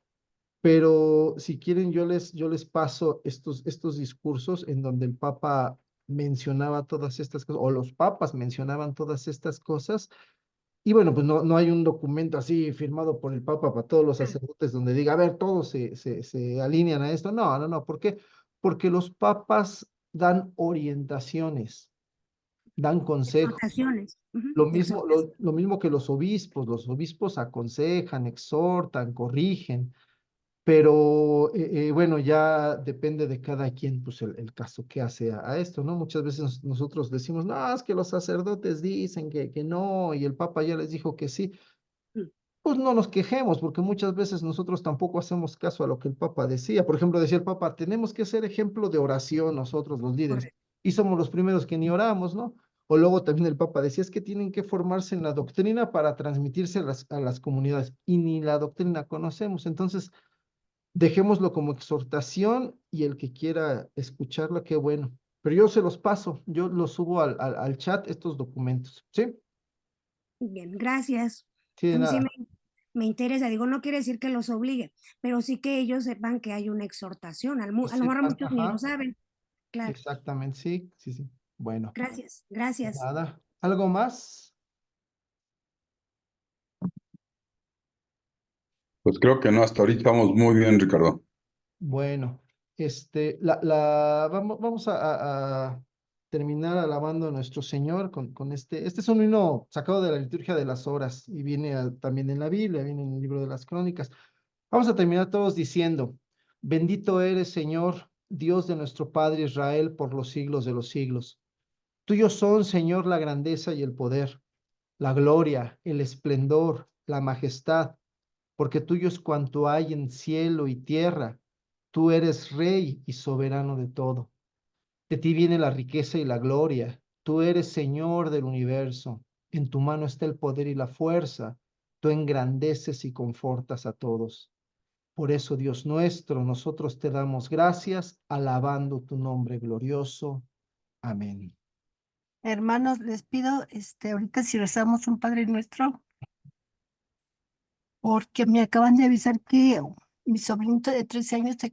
Pero si quieren, yo les paso estos discursos en donde el Papa mencionaba todas estas cosas, o los papas mencionaban todas estas cosas, y bueno, pues no hay un documento así firmado por el Papa para todos los sacerdotes donde diga, a ver, todos se alinean a esto. No. ¿Por qué? Porque los papas dan orientaciones, dan consejos. Exhortaciones. Lo mismo que los obispos aconsejan, exhortan, corrigen, pero bueno, ya depende de cada quien, pues el caso que hace a esto, ¿no? Muchas veces nosotros decimos, no, es que los sacerdotes dicen que no, y el Papa ya les dijo que sí. Mm, Pues no nos quejemos, porque muchas veces nosotros tampoco hacemos caso a lo que el Papa decía. Por ejemplo, decía el Papa, tenemos que ser ejemplo de oración nosotros los líderes, correcto. y somos los primeros que ni oramos, ¿no? O luego también el Papa decía, es que tienen que formarse en la doctrina para transmitirse a las comunidades, y ni la doctrina conocemos. Entonces, dejémoslo como exhortación y el que quiera escucharla, qué bueno. Pero yo se los paso, yo los subo al chat estos documentos, ¿sí? Bien, gracias. Sí, A de mí nada. me interesa, digo, no quiere decir que los obligue, pero sí que ellos sepan que hay una exhortación. Que A lo mejor sepan, muchos ni lo ajá, saben. Claro. exactamente, sí. Bueno, Gracias, de gracias. nada. ¿Algo más? Pues creo que no, hasta ahorita vamos muy bien, Ricardo. Bueno, vamos a terminar alabando a nuestro Señor con este es un himno sacado de la liturgia de las horas y viene también en la Biblia, viene en el libro de las crónicas. Vamos a terminar todos diciendo, bendito eres, Señor, Dios de nuestro Padre Israel, por los siglos de los siglos. Tuyos son, Señor, la grandeza y el poder, la gloria, el esplendor, la majestad, porque tuyo es cuanto hay en cielo y tierra. Tú eres Rey y soberano de todo. De ti viene la riqueza y la gloria. Tú eres Señor del universo. En tu mano está el poder y la fuerza. Tú engrandeces y confortas a todos. Por eso, Dios nuestro, nosotros te damos gracias, alabando tu nombre glorioso. Amén. Hermanos, les pido, ahorita si rezamos un Padre Nuestro, porque me acaban de avisar que mi sobrinito de 13 años se